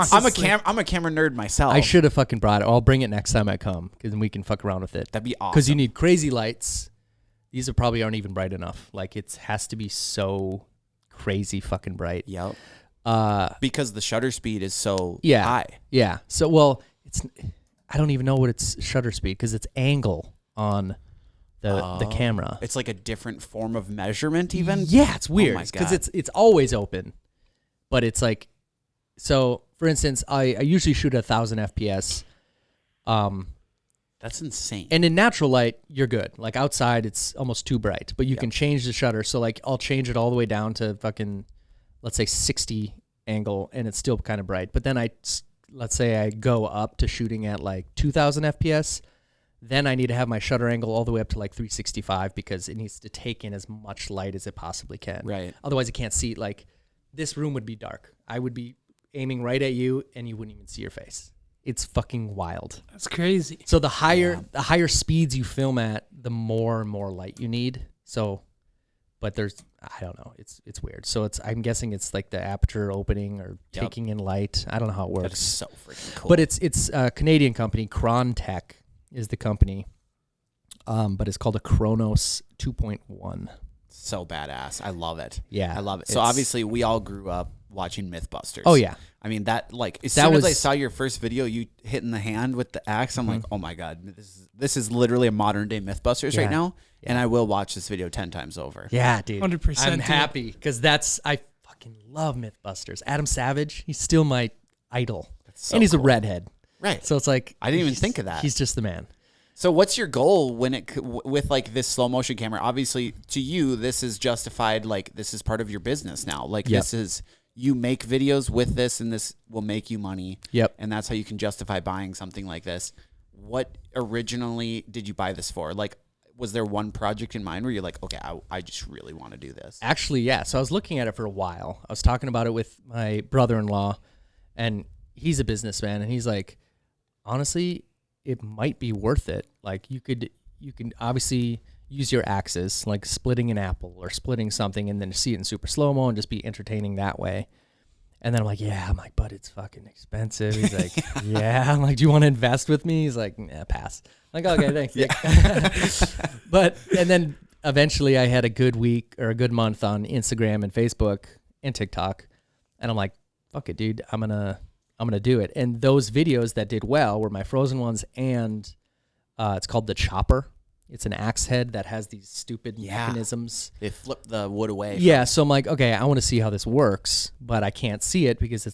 I'm a camera nerd myself. I should have fucking brought it. I'll bring it next time I come, because then we can fuck around with it. That'd be awesome. Because you need crazy lights. These probably aren't even bright enough. Like it has to be so crazy fucking bright. Yep. Because the shutter speed is so high. Yeah. So I don't even know what its shutter speed, because it's angle on the camera. It's like a different form of measurement even? Yeah, it's weird. Oh my Because God. it's always open. But it's like, so for instance, I usually shoot 1,000 FPS. That's insane. And in natural light, you're good. Like outside, it's almost too bright, but you can change the shutter. So like I'll change it all the way down to fucking, let's say 60 angle, and it's still kind of bright. But then let's say I go up to shooting at like 2,000 FPS. Then I need to have my shutter angle all the way up to like 365, because it needs to take in as much light as it possibly can. Right. Otherwise, it can't see. Like this room would be dark. I would be aiming right at you, and you wouldn't even see your face. It's fucking wild. That's crazy. So the higher speeds you film at, the more and more light you need. So, but I don't know. It's weird. So I'm guessing it's like the aperture opening or taking in light. I don't know how it works. That's so freaking cool. But it's a Canadian company. Crontech is the company. But it's called a Kronos 2.1. So badass. I love it. Yeah. I love it. So obviously we all grew up watching Mythbusters. Oh yeah. I mean, that like as soon as I saw your first video, you hitting the hand with the axe, I'm like, oh my God, this is literally a modern day Mythbusters right now, and I will watch this video 10 times over. Yeah, dude. 100%. I'm happy, because I fucking love Mythbusters. Adam Savage, he's still my idol, so and he's cool. a redhead, right? So it's like I didn't even think of that. He's just the man. So what's your goal with like this slow motion camera? Obviously, to you, this is justified. Like this is part of your business now. Like this is. You make videos with this, and this will make you money. Yep. And that's how you can justify buying something like this. What originally did you buy this for? Like, was there one project in mind where you're like, okay, I just really want to do this? Actually, yeah. So I was looking at it for a while. I was talking about it with my brother-in-law, and he's a businessman, and he's like, honestly, it might be worth it. Like you can obviously use your axes, like splitting an apple or splitting something, and then see it in super slow-mo and just be entertaining that way. And then I'm like, but it's fucking expensive. He's like, yeah. I'm like, do you want to invest with me? He's like, nah, pass. I'm like, okay, thanks. And then eventually I had a good week or a good month on Instagram and Facebook and TikTok. And I'm like, fuck it, dude. I'm gonna do it. And those videos that did well were my frozen ones, and it's called the chopper. It's an axe head that has these stupid mechanisms. They flip the wood away. Yeah, so I'm like, okay, I want to see how this works, but I can't see it because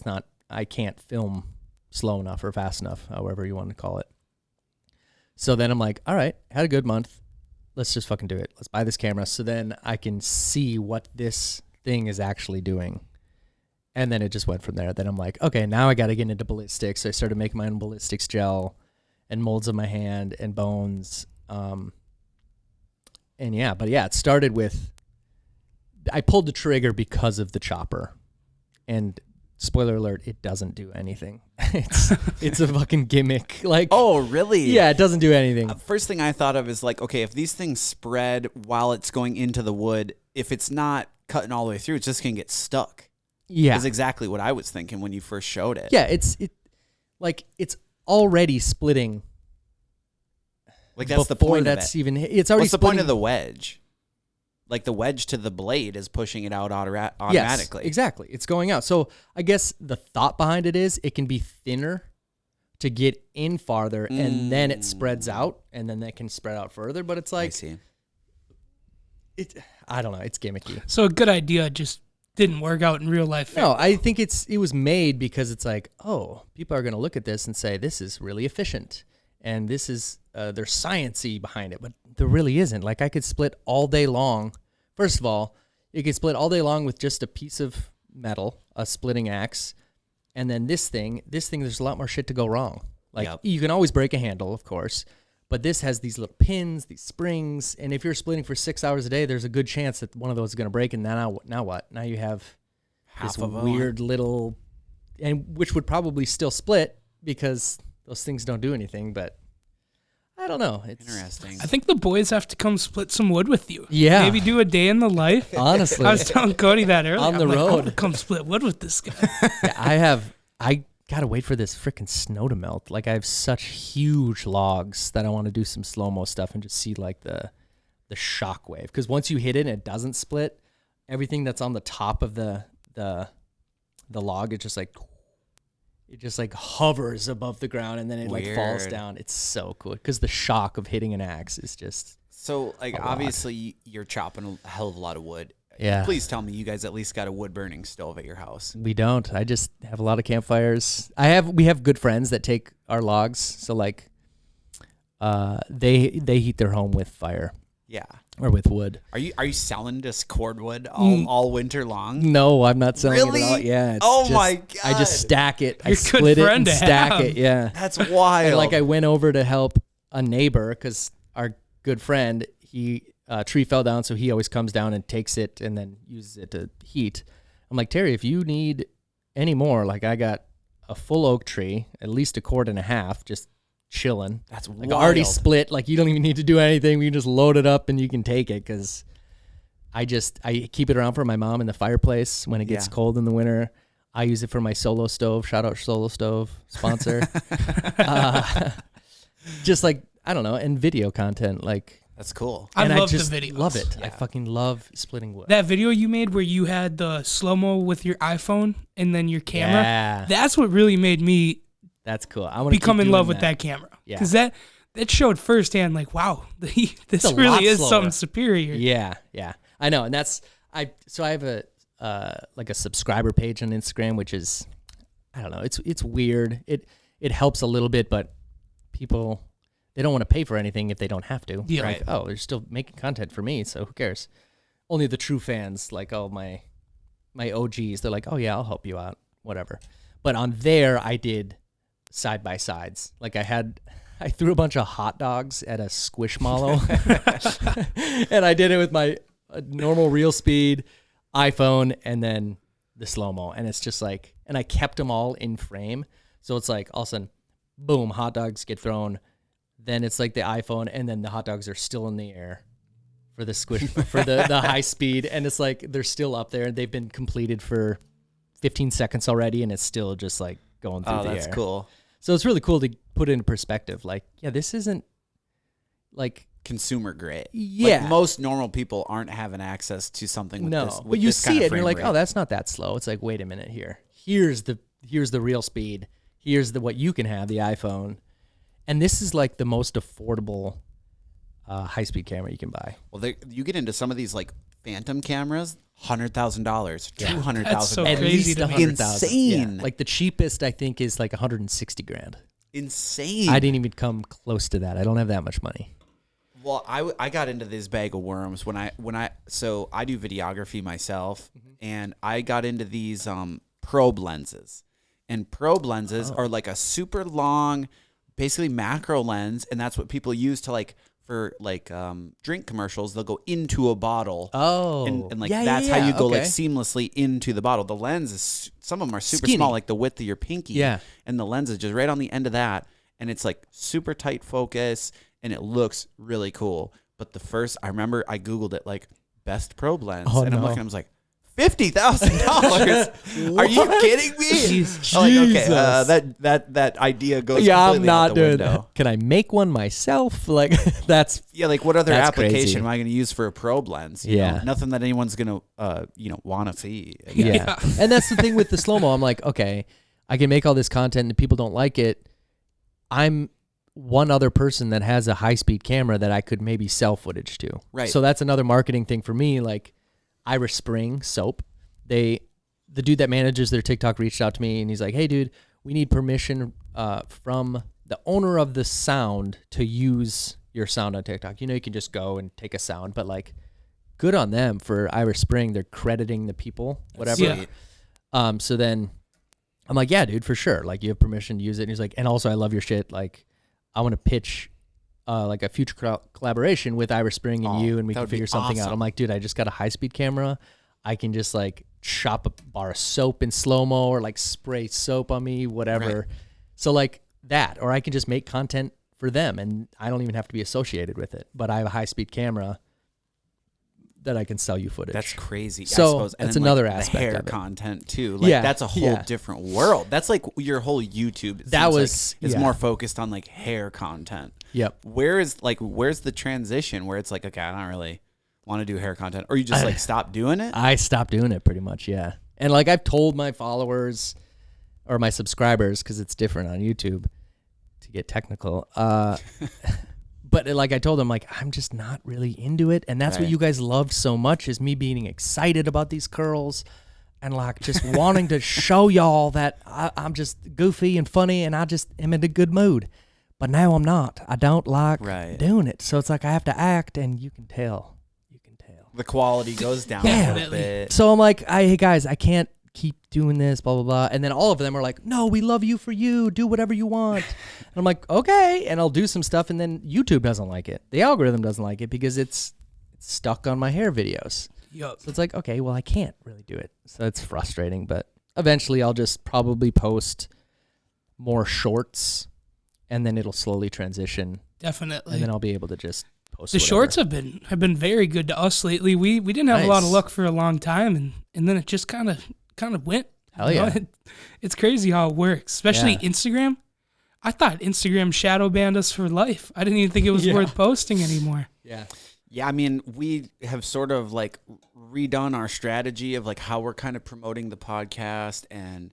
I can't film slow enough or fast enough, however you want to call it. So then I'm like, all right, had a good month. Let's just fucking do it. Let's buy this camera so then I can see what this thing is actually doing. And then it just went from there. Then I'm like, okay, now I got to get into ballistics. So I started making my own ballistics gel and molds of my hand and bones. It started with, I pulled the trigger because of the chopper, and spoiler alert, it doesn't do anything. It's a fucking gimmick. Like, oh, really? Yeah, it doesn't do anything. First thing I thought of is like, okay, if these things spread while it's going into the wood, if it's not cutting all the way through, it's just gonna get stuck. Yeah, is exactly what I was thinking when you first showed it. Yeah, it's already splitting. Like that's the point of it. It's already. What's the point of the wedge? like the wedge to the blade is pushing it out automatically. Yes, exactly. It's going out. So I guess the thought behind it is it can be thinner to get in farther, and then it spreads out, and then that can spread out further. But it's like, I see. I don't know. It's gimmicky. So a good idea just didn't work out in real life. No, I think it was made because it's like, oh, people are going to look at this and say, this is really efficient. And this is, there's science-y behind it, but there really isn't. Like I could split all day long. First of all, you could split all day long with just a piece of metal, a splitting axe. And then this thing, there's a lot more shit to go wrong. Like you can always break a handle, of course, but this has these little pins, these springs. And if you're splitting for 6 hours a day, there's a good chance that one of those is going to break. And now what? Now you have Half this of a weird little, and which would probably still split because those things don't do anything, but I don't know. It's Interesting. I think the boys have to come split some wood with you. Yeah. Maybe do a day in the life. Honestly, I was telling Cody that earlier. On the I'm like, I road. want to come split wood with this guy. I gotta wait for this freaking snow to melt. Like I have such huge logs that I want to do some slow-mo stuff and just see like the shock wave. Because once you hit it and it doesn't split, everything that's on the top of the log, it just like hovers above the ground and then it like falls Weird. down. It's so cool because the shock of hitting an axe is just So, like, a lot. obviously, you're chopping a hell of a lot of wood. Yeah. Please tell me you guys at least got a wood-burning stove at your house. We don't. I just have a lot of campfires. We have good friends that take our logs, so like they heat their home with fire Yeah. or with wood. Are you selling this cordwood all winter long? No, I'm not selling Really? it at all. Yeah. It's Oh just- my I just God. stack it. I You're a good split it friend and to stack have. it. Yeah. That's wild. And like I went over to help a neighbor because our good friend, tree fell down, so he always comes down and takes it and then uses it to heat. I'm like, Terry, if you need any more, like I got a full oak tree, at least 1.5 cords, just chilling. That's Like wild. already split. Like you don't even need to do anything. We can just load it up and you can take it because I keep it around for my mom in the fireplace when it gets Yeah. cold in the winter. I use it for my Solo stove. Shout out Solo Stove sponsor. Just like, I don't know, and video content. Like, That's cool. I and love just the videos. love it. Yeah. I fucking love splitting wood. That video you made where you had the slow-mo with your iPhone and then your camera, Yeah, that's what really made me that's cool. I want to become in love with that camera. Yeah. Because that showed firsthand, like, wow, this a lot really is slower. something superior. Yeah, I know, and that's I have a like a subscriber page on Instagram, which is, I don't know, it's weird. It helps a little bit, but people, they don't want to pay for anything if they don't have to. Yeah. Like, oh, they're still making content for me, so who cares? Only the true fans, like all my OGs, they're like, oh yeah, I'll help you out, whatever. But on there, I did side by sides. Like I threw a bunch of hot dogs at a Squishmallow, and I did it with my normal real speed iPhone and then the slow-mo. And it's just like, and I kept them all in frame. So it's like all of a sudden, boom, hot dogs get thrown. Then it's like the iPhone, and then the hot dogs are still in the air for the squish, for the high speed. And it's like, they're still up there and they've been completed for 15 seconds already. And it's still just like going through Oh, the that's air. cool. So it's really cool to put it into perspective. Like, yeah, this isn't like, Consumer grade. yeah. Like most normal people aren't having access to something with no, this. With but you this kind see of it and you're frame like, rate. oh, that's not that slow. It's like, wait a minute here. Here's the real speed. Here's what you can have, the iPhone. And this is like the most affordable high-speed camera you can buy. Well, you get into some of these like phantom cameras, $100,000, $200,000. That's so At crazy least to me. 100,000. Insane. Yeah. Like the cheapest I think is like 160 grand. Insane. I didn't even come close to that. I don't have that much money. Well, I got into this bag of worms when I so I do videography myself, and I got into these probe lenses, and probe lenses are like a super long, basically macro lens, and that's what people use to like for like drink commercials. They'll go into a bottle. Oh, And like yeah, that's yeah, how you go like okay. seamlessly into the bottle. The lens is, some of them are super Skinny. small, like the width of your pinky. Yeah. And the lens is just right on the end of that. And it's like super tight focus and it looks really cool. But I remember I Googled it like best probe lens. Oh, and I'm no. looking, I was like $50,000? Are you kidding me? Jeez. Like, okay, that idea goes. Yeah, completely I'm out not the doing window. that. Can I make one myself? Like that's Yeah, like what other That's application crazy. am I going to use for a probe lens? You Yeah. know, nothing that anyone's going to want to see. I guess. yeah. And that's the thing with the slow-mo. I'm like, okay, I can make all this content and people don't like it. I'm one other person that has a high-speed camera that I could maybe sell footage to. Right. So that's another marketing thing for me. Like Irish Spring soap, the dude that manages their TikTok reached out to me and he's like, hey, dude, we need permission from the owner of the sound to use your sound on TikTok. You know, you can just go and take a sound, but like, good on them for Irish Spring. They're crediting the people, whatever. Yeah. So then I'm like, yeah, dude, for sure. Like, you have permission to use it. And he's like, and also I love your shit. Like, I want to pitch like a future collaboration with Irish Spring and you, and we that can would be figure something out. awesome. I'm like, dude, I just got a high-speed camera. I can just like chop a bar of soap in slow-mo or like spray soap on me, whatever. Right. So like that, or I can just make content for them and I don't even have to be associated with it. But I have a high-speed camera that I can sell you footage. That's crazy. So, I suppose. And that's then, another the aspect hair of it. content too. Like Yeah, that's a whole yeah. different world. That's like your whole YouTube. It That seems was- like, is yeah. more focused on like hair content. Yep. Where's the transition where it's like, okay, I don't really want to do hair content, or you just like stop doing it? I stopped doing it pretty much, yeah. And like I've told my followers or my subscribers, because it's different on YouTube to get technical. But like I told them, like, I'm just not really into it. And that's what Right. you guys loved so much, is me being excited about these curls and like just wanting to show y'all that I'm just goofy and funny and I just am in a good mood. But now I'm not. I don't like Right. doing it. So it's like I have to act, and you can tell. You can tell. The quality goes down a Yeah. little bit. So I'm like, hey guys, I can't keep doing this, blah, blah, blah. And then all of them are like, no, we love you for you. Do whatever you want. And I'm like, okay. And I'll do some stuff. And then YouTube doesn't like it. The algorithm doesn't like it because it's stuck on my hair videos. Yup. So it's like, okay, well, I can't really do it. So it's frustrating. But eventually I'll just probably post more shorts and then it'll slowly transition. Definitely. And then I'll be able to just post The whatever. shorts have been very good to us lately. We didn't have a lot of Nice. luck for a long time, and then it just kind of went. Hell You know, yeah. it's crazy how it works, especially Yeah. Instagram. I thought Instagram shadow banned us for life. I didn't even think it was Yeah. worth posting anymore. Yeah. Yeah, I mean, we have sort of like redone our strategy of like how we're kind of promoting the podcast and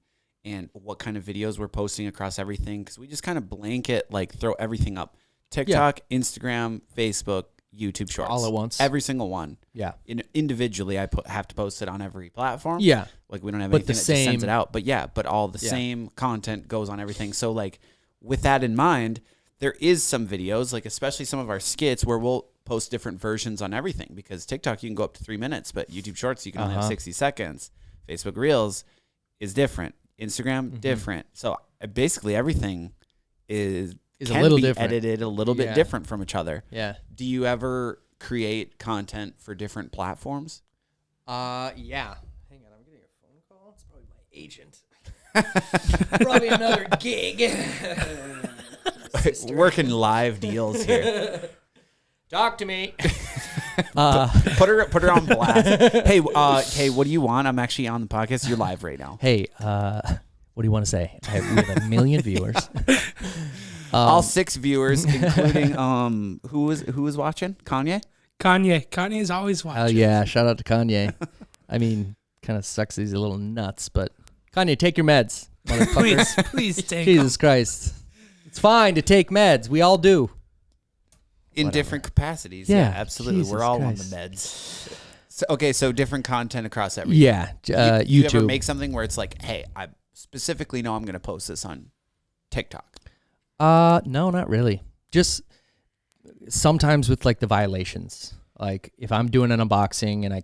what kind of videos we're posting across everything, because we just kind of blanket like throw everything up. TikTok, Instagram, Facebook, YouTube Shorts. All at once. Every single one. Yeah. Individually, I have to post it on every platform. Yeah. Like we don't have But anything the that just sends same- it out. But yeah, but all the Yeah. same content goes on everything. So like with that in mind, there is some videos, like especially some of our skits, where we'll post different versions on everything, because TikTok you can go up to 3 minutes, but YouTube Shorts you can only have 60 seconds. Facebook Reels is different. Instagram different. So basically everything is a can little be different. edited a little bit Yeah. different from each other. Yeah. Do you ever create content for different platforms? Yeah. Hang on, I'm getting a phone call. It's probably my agent. Probably another gig. Working live deals here. Talk to me. Put her on blast. Hey, what do you want? I'm actually on the podcast. You're live right now. Hey, what do you want to say? We have 1 million viewers. All 6 viewers, including who was watching? Kanye? Kanye is always watching. Hell yeah! Shout out to Kanye. I mean, kind of sucks. He's a little nuts, but Kanye, take your meds, motherfucker. Please take 'em. Jesus Christ, it's fine to take meds. We all do. In different capacities. Yeah, absolutely. Jesus We're all Christ. on the meds. So different content across everything. Yeah, You YouTube. ever make something where it's like, hey, I specifically know I'm going to post this on TikTok? No, not really. Just sometimes with like the violations. Like if I'm doing an unboxing and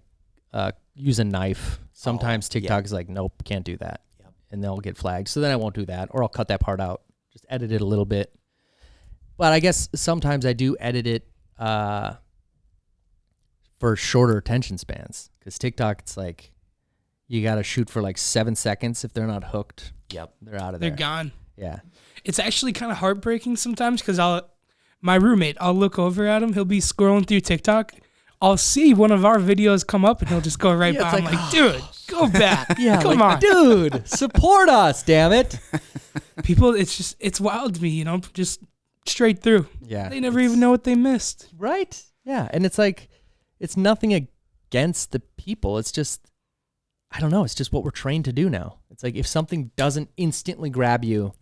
I use a knife, sometimes TikTok is like, nope, can't do that. Yep. And they'll get flagged. So then I won't do that, or I'll cut that part out. Just edit it a little bit. But I guess sometimes I do edit it for shorter attention spans, because TikTok, it's like you got to shoot for like 7 seconds. If they're not hooked, Yep. they're out of They're there. gone. Yeah. It's actually kind of heartbreaking sometimes, because my roommate, I'll look over at him. He'll be scrolling through TikTok. I'll see one of our videos come up and he'll just go right Yeah, by. it's I'm like, like, dude, go back. Yeah, Come like, on. dude, support us, damn it. People, it's wild to me, just straight through. Yeah. They never even know what they missed. Right? Yeah. And it's like, it's nothing against the people. It's just, I don't know. It's just what we're trained to do now. It's like if something doesn't instantly grab you,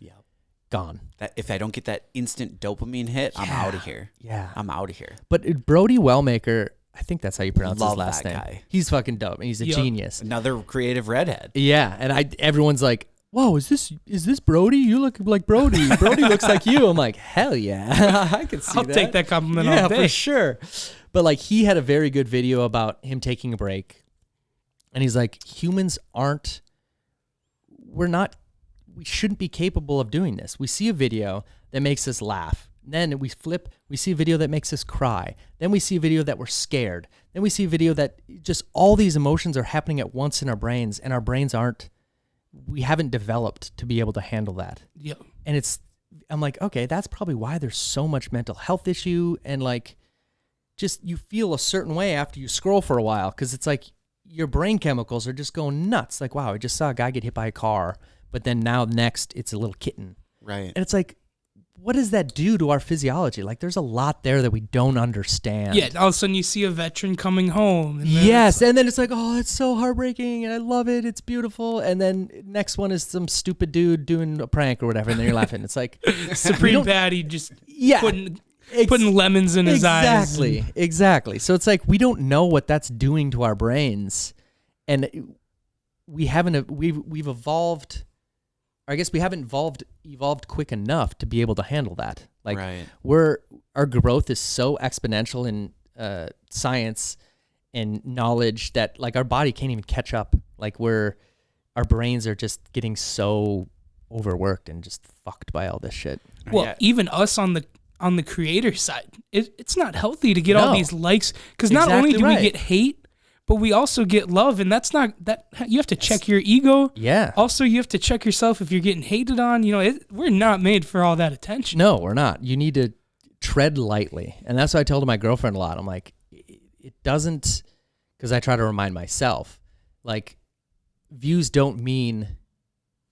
gone. That if I don't get that instant dopamine hit, I'm out of here. Yeah. I'm out of here. But Brody Wellmaker, I think that's how you pronounce Love his last that name. guy. He's fucking dope. And he's a genius. Another creative redhead. Yeah. And everyone's like, whoa, is this Brody? You look like Brody. Brody looks like you. I'm like, hell yeah. I can see I'll take that compliment all day. for sure. But like he had a very good video about him taking a break. And he's like, humans we shouldn't be capable of doing this. We see a video that makes us laugh. Then we see a video that makes us cry. Then we see a video that we're scared. Then we see a video that just all these emotions are happening at once in our brains, and our brains we haven't developed to be able to handle that. Yep. And I'm like, okay, that's probably why there's so much mental health issue, and like, just you feel a certain way after you scroll for a while, because it's like your brain chemicals are just going nuts. Like, wow, I just saw a guy get hit by a car, but then now next it's a little kitten. Right. And it's like, what does that do to our physiology? Like, there's a lot there that we don't understand. Yeah, all of a sudden you see a veteran coming home. And then Yes, and then it's like, oh, it's so heartbreaking, and I love it. It's beautiful. And then next one is some stupid dude doing a prank or whatever, and then you're laughing. It's like Supreme Patty just putting lemons in his eyes. Exactly. So it's like we don't know what that's doing to our brains, and we've evolved. I guess we haven't evolved quick enough to be able to handle that. Like our growth is so exponential in science and knowledge that like our body can't even catch up. Like our brains are just getting so overworked and just fucked by all this shit. Well, even us on the creator side, it's not healthy to get all these likes, because not only do we get hate, but we also get love, and that's not that. You have to check your ego. Yeah. Also, you have to check yourself if you're getting hated on. We're not made for all that attention. No, we're not. You need to tread lightly, and that's what I told my girlfriend a lot. I'm like, it doesn't, because I try to remind myself, like, views don't mean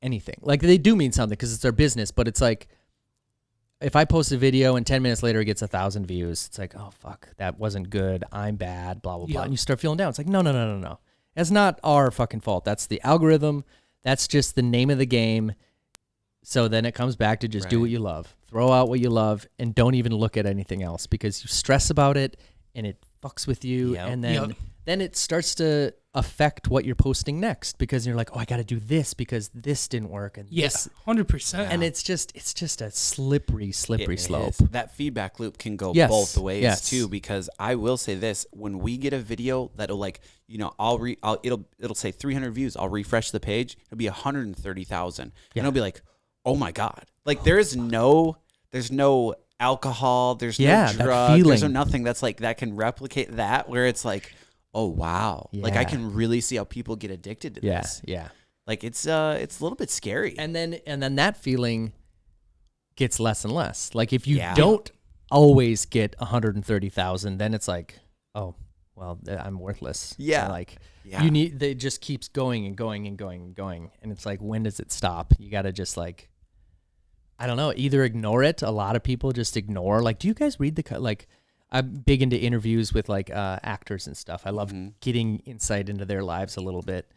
anything. Like, they do mean something because it's their business, but it's like, if I post a video and 10 minutes later it gets 1,000 views, it's like, oh, fuck, that wasn't good. I'm bad, blah, blah, blah. And you start feeling down. It's like, no. That's not our fucking fault. That's the algorithm. That's just the name of the game. So then it comes back to just do what you love. Throw out what you love and don't even look at anything else, because you stress about it and it fucks with you. Yep. And then it starts to affect what you're posting next, because you're like, oh, I got to do this because this didn't work. And Yes, 100%. And it's just a slippery slope. That feedback loop can go both ways too, because I will say this: when we get a video that'll it'll say 300 views, I'll refresh the page, it'll be 130,000, and it'll be like, oh my god, like there's no alcohol, there's no drug, there's no nothing that's like that can replicate that, where it's like, oh wow, like I can really see how people get addicted to this. Yeah. Like it's a little bit scary. And then that feeling gets less and less. Like if you don't always get 130,000, then it's like, oh, well, I'm worthless. Yeah. So it just keeps going and going and going and going. And it's like, when does it stop? You got to just like, I don't know, either ignore it. A lot of people just ignore. Like, do you guys read I'm big into interviews with like actors and stuff. I love getting insight into their lives a little bit.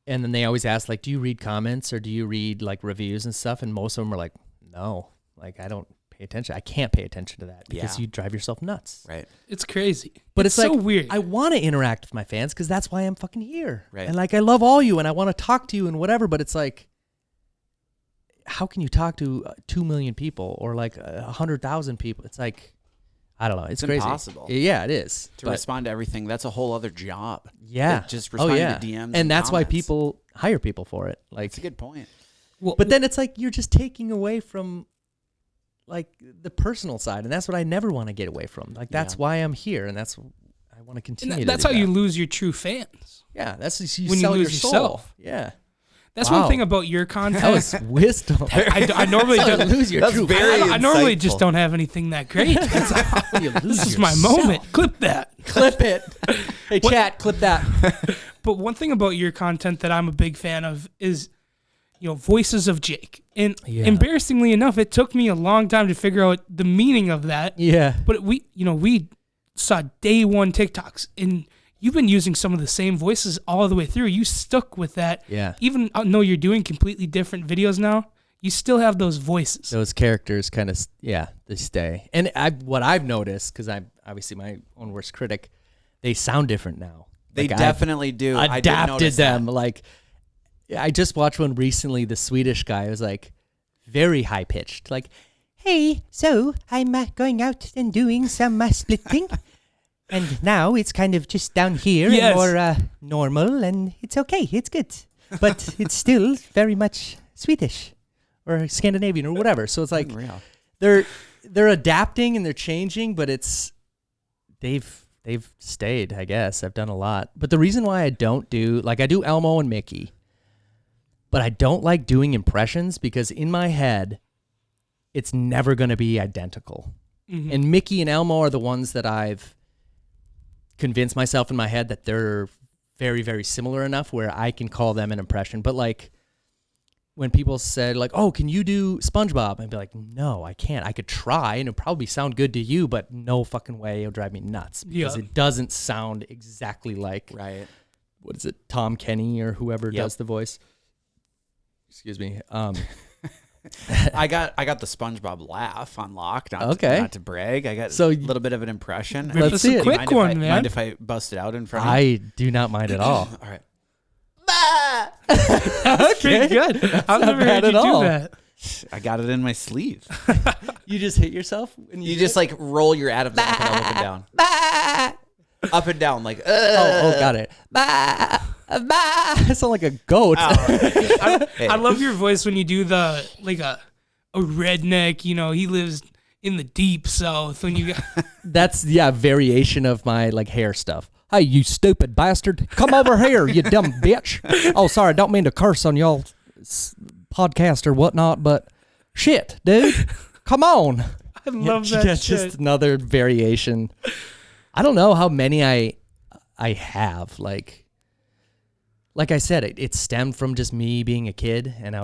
And then they always ask, like, do you read comments or do you read like reviews and stuff? And most of them are like, no, like I don't pay attention. I can't pay attention to that because you drive yourself nuts. Right. It's crazy. But it's so like, weird. I want to interact with my fans because that's why I'm fucking here. Right. And like, I love all you and I want to talk to you and whatever, but it's like, how can you talk to 2 million people or like 100,000 people? It's like, I don't know. It's crazy. Impossible. Yeah, it is. To respond to everything, that's a whole other job. Yeah. Like just responding to DMs. And that's why comments. people hire people for it. Like, That's a good point. Well, but then it's like you're just taking away from like the personal side, and that's what I never want to get away from. Like that's why I'm here, and that's I want to continue. that's how you lose your true fans. Yeah, that's you when sell you your lose soul. yourself. Yeah. That's Wow. one thing about your content. That was wisdom. I normally don't lose your That's true very I normally insightful. just don't have anything that great. This is my yourself. moment. Clip that. Clip it. Hey, chat, clip that. But one thing about your content that I'm a big fan of is, voices of Jake. And embarrassingly enough, it took me a long time to figure out the meaning of that. Yeah. But we saw day one TikToks, and you've been using some of the same voices all the way through. You stuck with that. Yeah. Even though you're doing completely different videos now, you still have those voices. Those characters kind of, they stay. And what I've noticed, because I'm obviously my own worst critic, they sound different now. They Like, definitely do. I did adapted notice them. that. Like, I just watched one recently, the Swedish guy was like very high pitched. Like, hey, so I'm going out and doing some splitting. And now it's kind of just down here Yes. and more normal, and it's okay. It's good. But it's still very much Swedish or Scandinavian or whatever. So it's like Unreal. they're adapting and they're changing, but they've stayed, I guess. I've done a lot. But the reason why I don't do, like I do Elmo and Mickey, but I don't like doing impressions because in my head, it's never going to be identical. Mhm. And Mickey and Elmo are the ones that I've convinced myself in my head that they're very, very similar enough where I can call them an impression. But like when people said like, oh, can you do SpongeBob? I'd be like, no, I can't. I could try and it'll probably sound good to you, but no fucking way. It'll drive me nuts because Yeah. it doesn't sound exactly like, Right. what is it, Tom Kenny or whoever Yep. does the voice. Excuse me. I got the SpongeBob laugh unlocked. Okay. Not to brag. I got So a little bit of an impression. Let's Let's see see a it. quick Mind if one, I- man. Mind if I bust it out in front of you? I do not mind at all. All right. That's pretty good. I've not never bad heard you at all. do that. I got it in my sleeve. You just hit yourself? When You just like roll your Adam's apple up and down. Up and down, like, Oh, got it. Bah, bah. I sound like a goat. I love your voice when you do the like a redneck. He lives in the deep south. When you That's variation of my like hair stuff. Hey, you stupid bastard! Come over here, you dumb bitch! Oh, sorry, I don't mean to curse on y'all podcast or whatnot, but shit, dude, come on! I love that That's shit. just another variation. I don't know how many I have. Like I said, it stemmed from just me being a kid, and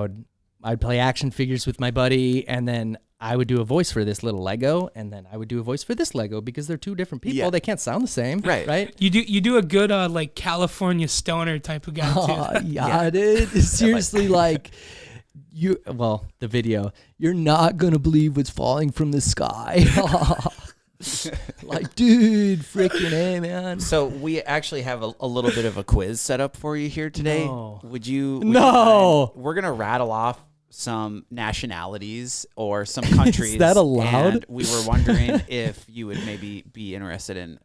I'd play action figures with my buddy, and then I would do a voice for this little Lego, and then I would do a voice for this Lego because they're two different people. Yeah. They can't sound the same, Right. Right? You do a good like California stoner type of guy too. Yeah, dude. Seriously, like the video. You're not gonna believe what's falling from the sky. Like, dude, freaking A, man. So we actually have a little bit of a quiz set up for you here today. No. Would you No. We're gonna rattle off some nationalities or some countries. that allowed? And we were wondering if you would maybe be interested in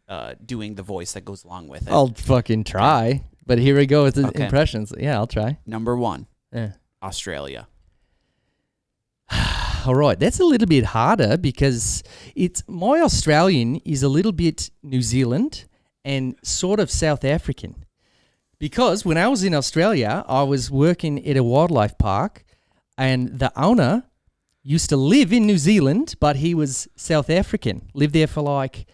doing the voice that goes along with it. I'll fucking try. But here we go with the Okay. impressions. Yeah, I'll try. Number 1, Yeah. Australia. All right, that's a little bit harder because my Australian is a little bit New Zealand and sort of South African. Because when I was in Australia, I was working at a wildlife park, and the owner used to live in New Zealand, but he was South African. Lived there for like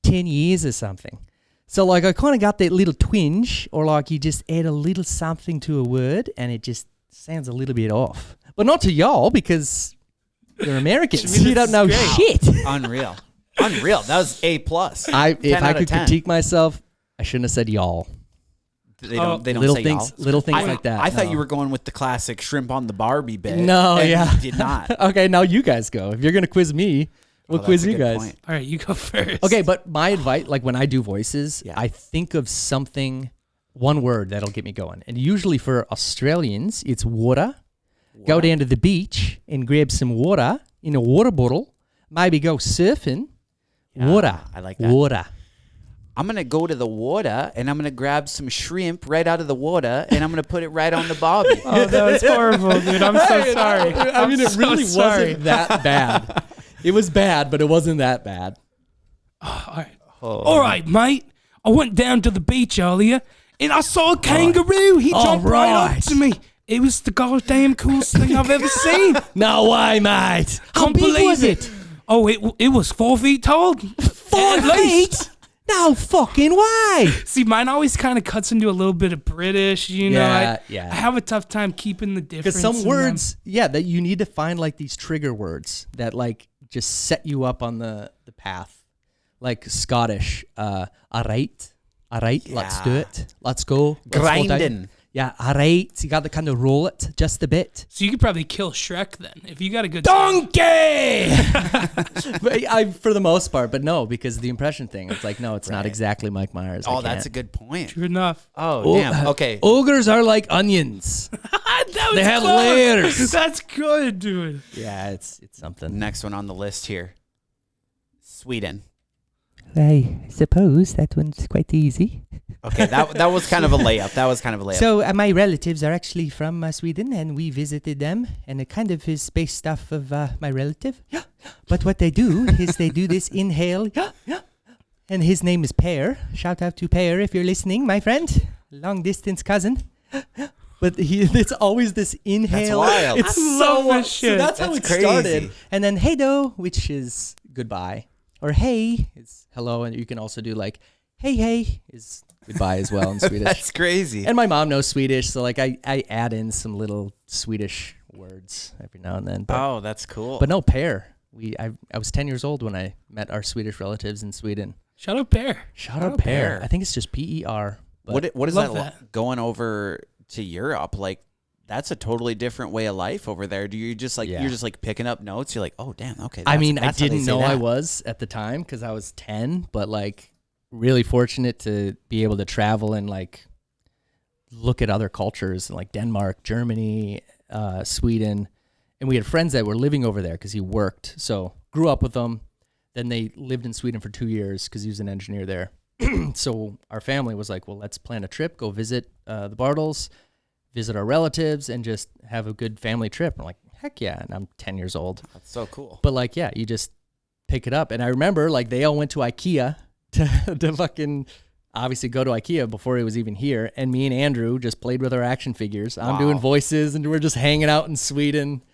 10 years or something. So like I kind of got that little twinge, or like you just add a little something to a word, and it just sounds a little bit off. But not to y'all because you're Americans. I mean, You don't know great. shit. Unreal. Unreal. That was A+. If 10 I out of could 10. critique myself, I shouldn't have said y'all. They don't Little say things, y'all. little things I, like that. I thought No. you were going with the classic shrimp on the Barbie bit. No, and yeah. you did not. Okay, now you guys go. If you're gonna quiz me, we'll Oh, quiz that's a you good guys. point. All right, you go first. Okay, but my advice, like when I do voices, Yeah. I think of something, one word that'll get me going. And usually for Australians, it's water. Go down to the beach and grab some water in a water bottle. Maybe go surfing. Yeah, Water. I like that. Water. I'm going to go to the water and I'm going to grab some shrimp right out of the water and I'm going to put it right on the Barbie. Oh, that was horrible, dude. I'm so sorry. I mean, I'm it so really sorry. wasn't that bad. It was bad, but it wasn't that bad. All right, mate. I went down to the beach earlier and I saw a kangaroo. He All jumped right up right. to me It was the goddamn coolest thing I've ever seen. No way, mate. How Can't big believe was it? Oh, it was 4 feet tall. 4 At least. feet? No fucking way. See, mine always kind of cuts into a little bit of British, you know. I have a tough time keeping the difference. Because some words, that you need to find like these trigger words that like just set you up on the path. Like Scottish, alright, let's do it. Let's go. Grinding. Yeah, alright. So you got to kind of roll it just a bit. So you could probably kill Shrek then if you got a good donkey. But for the most part, but no, because the impression thing. It's like no, it's not exactly Mike Myers. Oh, that's a good point. True enough. Oh, damn. Okay. Ogres are like onions. They have layers. That's good, dude. Yeah, it's something. Next one on the list here. Sweden. I suppose that one's quite easy. Okay, that was kind of a layup. So my relatives are actually from Sweden, and we visited them, and it kind of is based off of my relative. But what they do is they do this inhale, and his name is Per. Shout out to Per if you're listening, my friend, long distance cousin. But it's always this inhale. That's wild. It's I love so this shit. So that's how it crazy. started. And then hey do, which is goodbye, or hey is hello, and you can also do like hey is goodbye as well in Swedish. That's crazy. And my mom knows Swedish, so like I add in some little Swedish words every now and then. But, that's cool. but no, Per. I was 10 years old when I met our Swedish relatives in Sweden. Shout out Bear. Shout out Per. I think it's just PER. What is Love that that. going over to Europe? Like, that's a totally different way of life over there. Do you just like you're just like picking up notes? You're like, oh damn, okay. I mean, I that's how they didn't say know I that. was at the time because I was 10, but like really fortunate to be able to travel and like look at other cultures like Denmark, Germany, Sweden. And we had friends that were living over there because he worked. So grew up with them. Then they lived in Sweden for 2 years because he was an engineer there. So our family was like, well, let's plan a trip, go visit the Bartles, visit our relatives, and just have a good family trip. I'm like, heck yeah. And I'm 10 years old. That's so cool. But like, yeah, you just pick it up. And I remember like they all went to IKEA to fucking obviously go to IKEA before he was even here. And me and Andrew just played with our action figures. I'm doing voices and we're just hanging out in Sweden.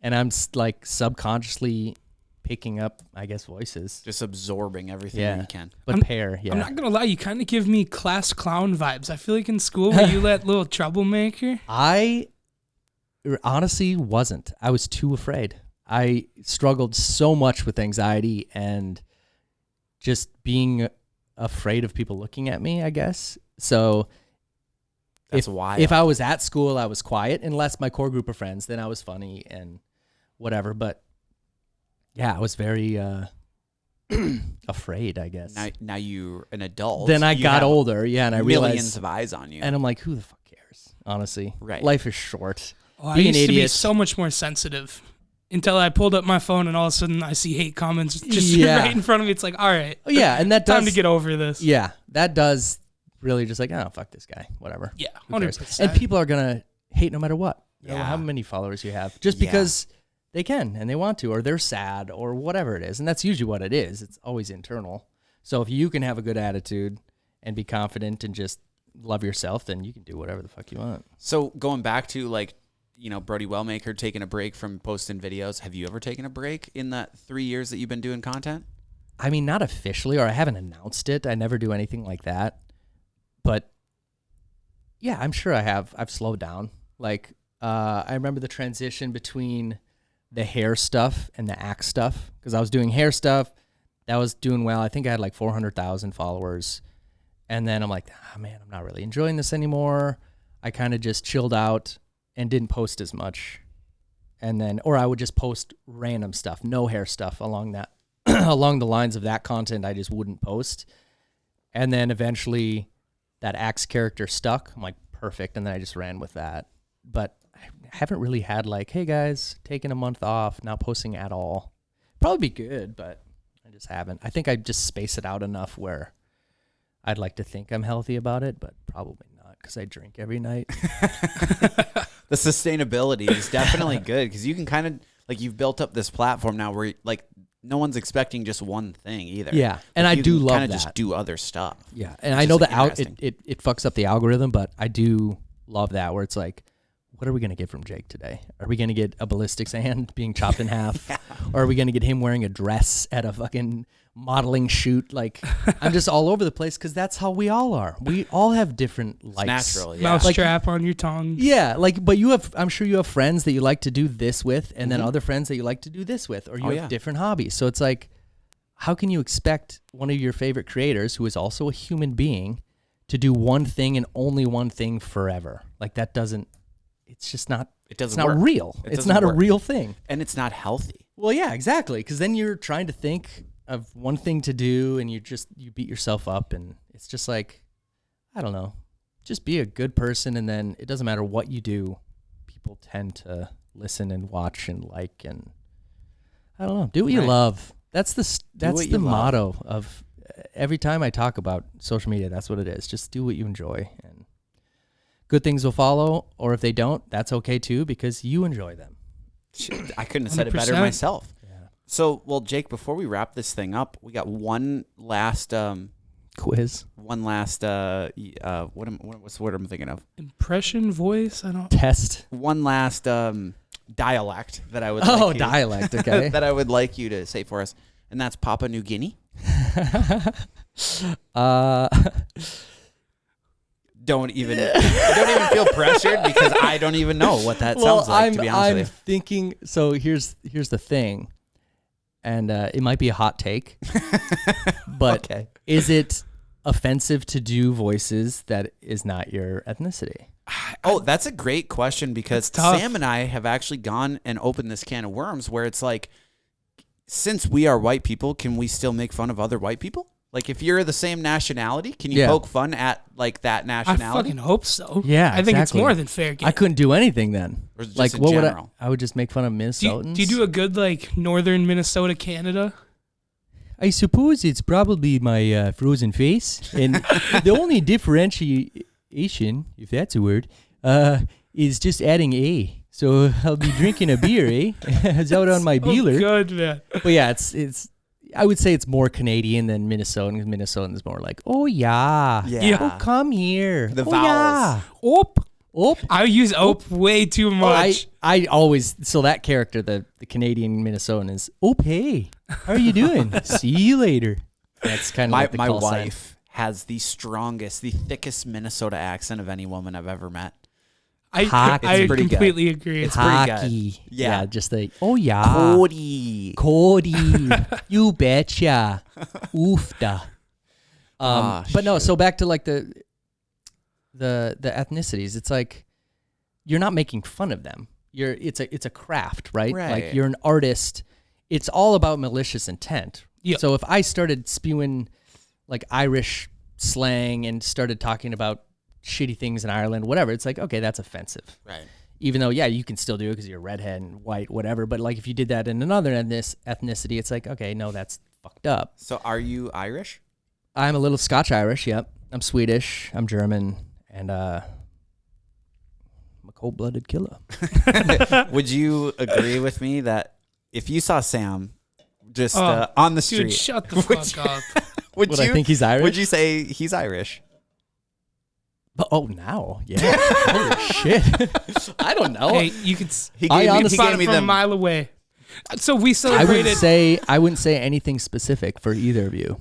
And I'm like subconsciously picking up, I guess, voices. Just absorbing everything that you can. But Per, yeah. I'm not going to lie, you kind of give me class clown vibes. I feel like in school, were you that little troublemaker? I honestly wasn't. I was too afraid. I struggled so much with anxiety and just being afraid of people looking at me, I guess. So That's wild. if I was at school, I was quiet, unless my core group of friends, then I was funny and whatever. But yeah, I was very afraid, I guess. Now you're an adult. Then I You got have older, and I millions realized, of eyes on you. and I'm like, who the fuck cares? Honestly, Right. Life is short. Oh, I Be an used to be idiot. so much more sensitive until I pulled up my phone and all of a sudden I see hate comments just Yeah. right in front of me. It's like, all right, Oh, yeah, and that time does to get over this. Yeah, that does really just like, oh, fuck this guy, whatever. Yeah, Who cares? 100%. And people are gonna hate no matter what. No matter Yeah. how many followers you have, just Yeah. because they can and they want to, or they're sad, or whatever it is. And that's usually what it is. It's always internal. So if you can have a good attitude and be confident and just love yourself, then you can do whatever the fuck you want. So going back to like, Brody Wellmaker taking a break from posting videos. Have you ever taken a break in that 3 years that you've been doing content? I mean, not officially, or I haven't announced it. I never do anything like that. But yeah, I'm sure I have. I've slowed down. Like, I remember the transition between the hair stuff and the axe stuff, because I was doing hair stuff. That was doing well. I think I had like 400,000 followers. And then I'm like, man, I'm not really enjoying this anymore. I kind of just chilled out and didn't post as much. And then, or I would just post random stuff, no hair stuff along that, along the lines of that content I just wouldn't post. And then eventually that axe character stuck. I'm like, perfect. And then I just ran with that. But I haven't really had like, hey guys, taking a month off, not posting at all. Probably be good, but I just haven't. I think I just space it out enough where I'd like to think I'm healthy about it, but probably not because I drink every night. The sustainability is definitely good because you can kind of like you've built up this platform now where like no one's expecting just one thing either. Yeah, and Like, I do love kind of that. just do other stuff. Yeah, and It's I know just, that like, interesting. it fucks up the algorithm, but I do love that where it's like what are we going to get from Jake today? Are we going to get a ballistics hand being chopped in half? Or are we going to get him wearing a dress at a fucking modeling shoot? Like, I'm just all over the place because that's how we all are. We all have different likes. Natural, yeah. Mousetrap on your tongue. Yeah, like, but I'm sure you have friends that you like to do this with, and then other friends that you like to do this with, or you have different hobbies. So it's like, how can you expect one of your favorite creators, who is also a human being, to do one thing and only one thing forever? Like, that doesn't, it's just not, it's not real. It's not a real thing. And it's not healthy. Well, yeah, exactly. Because then you're trying to think of one thing to do and you beat yourself up, and it's just like, I don't know, just be a good person, and then it doesn't matter what you do. People tend to listen and watch and like, and I don't know, do what you love. That's the motto of every time I talk about social media. That's what it is. Just do what you enjoy, and good things will follow. Or if they don't, that's okay too, because you enjoy them. I couldn't have said it better 100%. myself. Yeah. So, well, Jake, before we wrap this thing up, we got one last Quiz. what's the word I'm thinking of? Impression, voice. I don't. Test. One last dialect that I would Dialect. Okay. that I would like you to say for us, and that's Papua New Guinea. Don't even feel pressured, because I don't even know what that sounds like, to be honest I'm with you. thinking. So here's the thing, and it might be a hot take, but Okay. is it offensive to do voices that is not your ethnicity? Oh, that's a great question, because It's tough. Sam and I have actually gone and opened this can of worms where it's like, since we are white people, can we still make fun of other white people? Like, if you're the same nationality, can you poke fun at like that I nationality? fucking hope so. Yeah, I think it's exactly. more than fair game. I couldn't do anything then. Or just Like, in what general? would I would just make fun of do, Minnesotans. do you do a good like northern Minnesota, Canada? I suppose it's probably my frozen face, and the only differentiation, if that's a word, is just adding a. So I'll be drinking a beer, eh? It's out on my Oh, beeler. good man. But yeah, it's. I would say it's more Canadian than Minnesotan, because Minnesotan is more like, oh yeah, Yeah. oh come here, The oh, vowels. yeah. Oop. Oh, I use oop way too much. I always, so that character, the Canadian Minnesotan is, oh hey, how are you doing? See you later. That's kind of My like the call sign. wife has the thickest Minnesota accent of any woman I've ever met. Hockey. I It's pretty good. completely agree. It's pretty good. Hockey. Yeah. Just like, oh yeah. Cody. You betcha. Oofda. But no, so back to like the ethnicities. It's like, you're not making fun of them. It's a craft, right? Right. Like, you're an artist. It's all about malicious intent. Yep. So if I started spewing like Irish slang and started talking about shitty things in Ireland, whatever, it's like, okay, that's offensive. Right. Even though, yeah, you can still do it because you're redhead and white, whatever. But like, if you did that in another ethnicity, it's like, okay, no, that's fucked up. So, are you Irish? I'm a little Scotch-Irish, yep. I'm Swedish, I'm German, and I'm a cold-blooded killer. Would you agree with me that if you saw Sam just Oh, on the Dude, street, shut the fuck up. would I think he's Irish? Would you say he's Irish? Oh, now? Yeah. Holy shit. I don't know. Hey, you could He I gave me, honestly- he spot gave it me from a them. mile away. So we I celebrated. wouldn't say anything specific for either of you.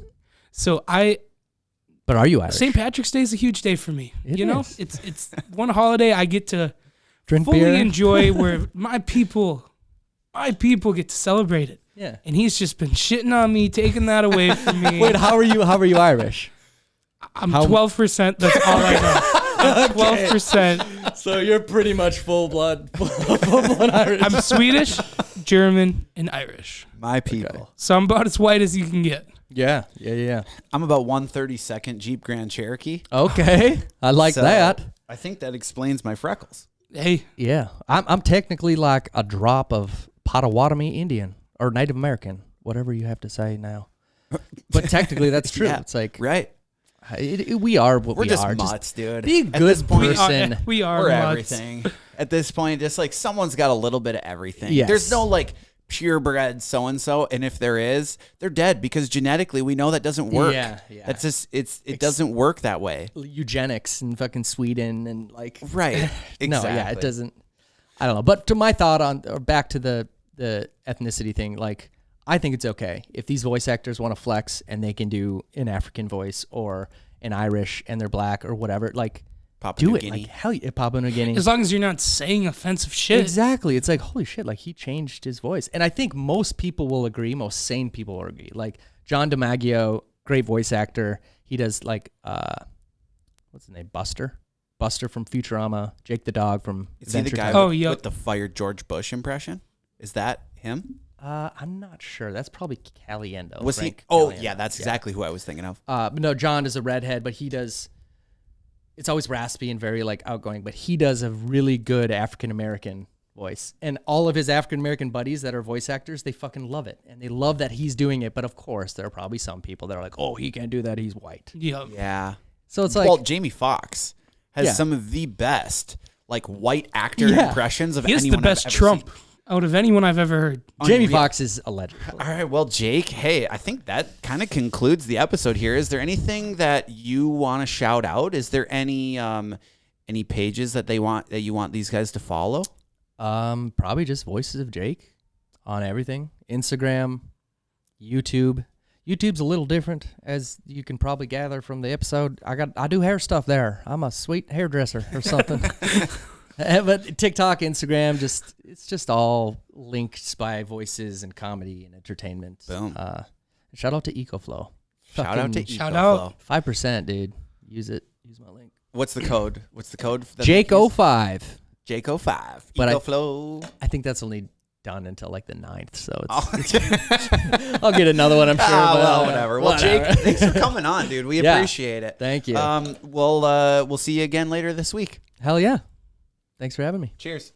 So But are you Irish? St. Patrick's Day is a huge day for me. It you know, is. it's one holiday I get to Drink fully beer? enjoy, where my people get to celebrate it. Yeah. And he's just been shitting on me, taking that away from me. Wait, how are you Irish? I'm 12%. That's all I know. I'm 12%. So you're pretty much full blood Irish. I'm Swedish, German, and Irish. My people. So I'm about as white as you can get. Yeah. I'm about 132nd Jeep Grand Cherokee. Okay. I like So, that. I think that explains my freckles. Hey, Yeah. I'm technically like a drop of Potawatomi Indian or Native American, whatever you have to say now. But technically that's true. Yeah, It's like right. we are what We're we just are. mutts, dude. be a At good this point, person. we are we're mutts. everything. At this point, just like someone's got a little bit of everything. Yes. There's no like purebred so-and-so, and if there is, they're dead, because genetically we know that doesn't work. Yeah. That's just, it doesn't work that way. Eugenics in fucking Sweden and like Right. Exactly. No, yeah, it doesn't. I don't know. But to my thought or back to the ethnicity thing, like, I think it's okay if these voice actors want to flex and they can do an African voice or an Irish and they're black or whatever. Like, Papua do New it. Guinea. Like, hell yeah, Papua New Guinea. As long as you're not saying offensive shit. Exactly. It's like, holy shit, like, he changed his voice. And I think most people will agree, most sane people will agree. Like, John DiMaggio, great voice actor. He does, like, what's his name? Buster from Futurama. Jake the dog from Is he the Adventure guy Time. with the fired George Bush impression? Is that him? I'm not sure. That's probably Caliendo. Was he? Frank Oh, Caliendo. yeah, that's exactly who I was thinking of. But no, John is a redhead, but he does. It's always raspy and very like outgoing, but he does a really good African American voice. And all of his African American buddies that are voice actors, they fucking love it, and they love that he's doing it. But of course, there are probably some people that are like, "Oh, he can't do that. He's white." Yeah. Yeah. So it's like, Well, Jamie Foxx has Yeah. some of the best like white actor Yeah. impressions of He is anyone the best I've ever Trump seen. out of anyone I've ever heard. Jamie Unreal. Foxx is a legend. All right, well, Jake, hey, I think that kind of concludes the episode here. Is there anything that you want to shout out? Is there any pages that you want these guys to follow? Probably just Voices of Jake on everything. Instagram, YouTube. YouTube's a little different, as you can probably gather from the episode. I do hair stuff there. I'm a sweet hairdresser or something. But TikTok, Instagram, it's just all linked by voices and comedy and entertainment. Boom. Shout out to EcoFlow. Shout out to Fucking Shout EcoFlow. out. 5%, dude. Use it. Use my link. What's the code? What's the code? Jake05. Jake05. But EcoFlow. I think that's only done until like the 9th, so it's, Oh. I'll get another one, I'm sure. Ah, but, well, whatever. Well, whatever. Jake, thanks for coming on, dude. We Yeah. appreciate it. Thank you. We'll see you again later this week. Hell yeah. Thanks for having me. Cheers.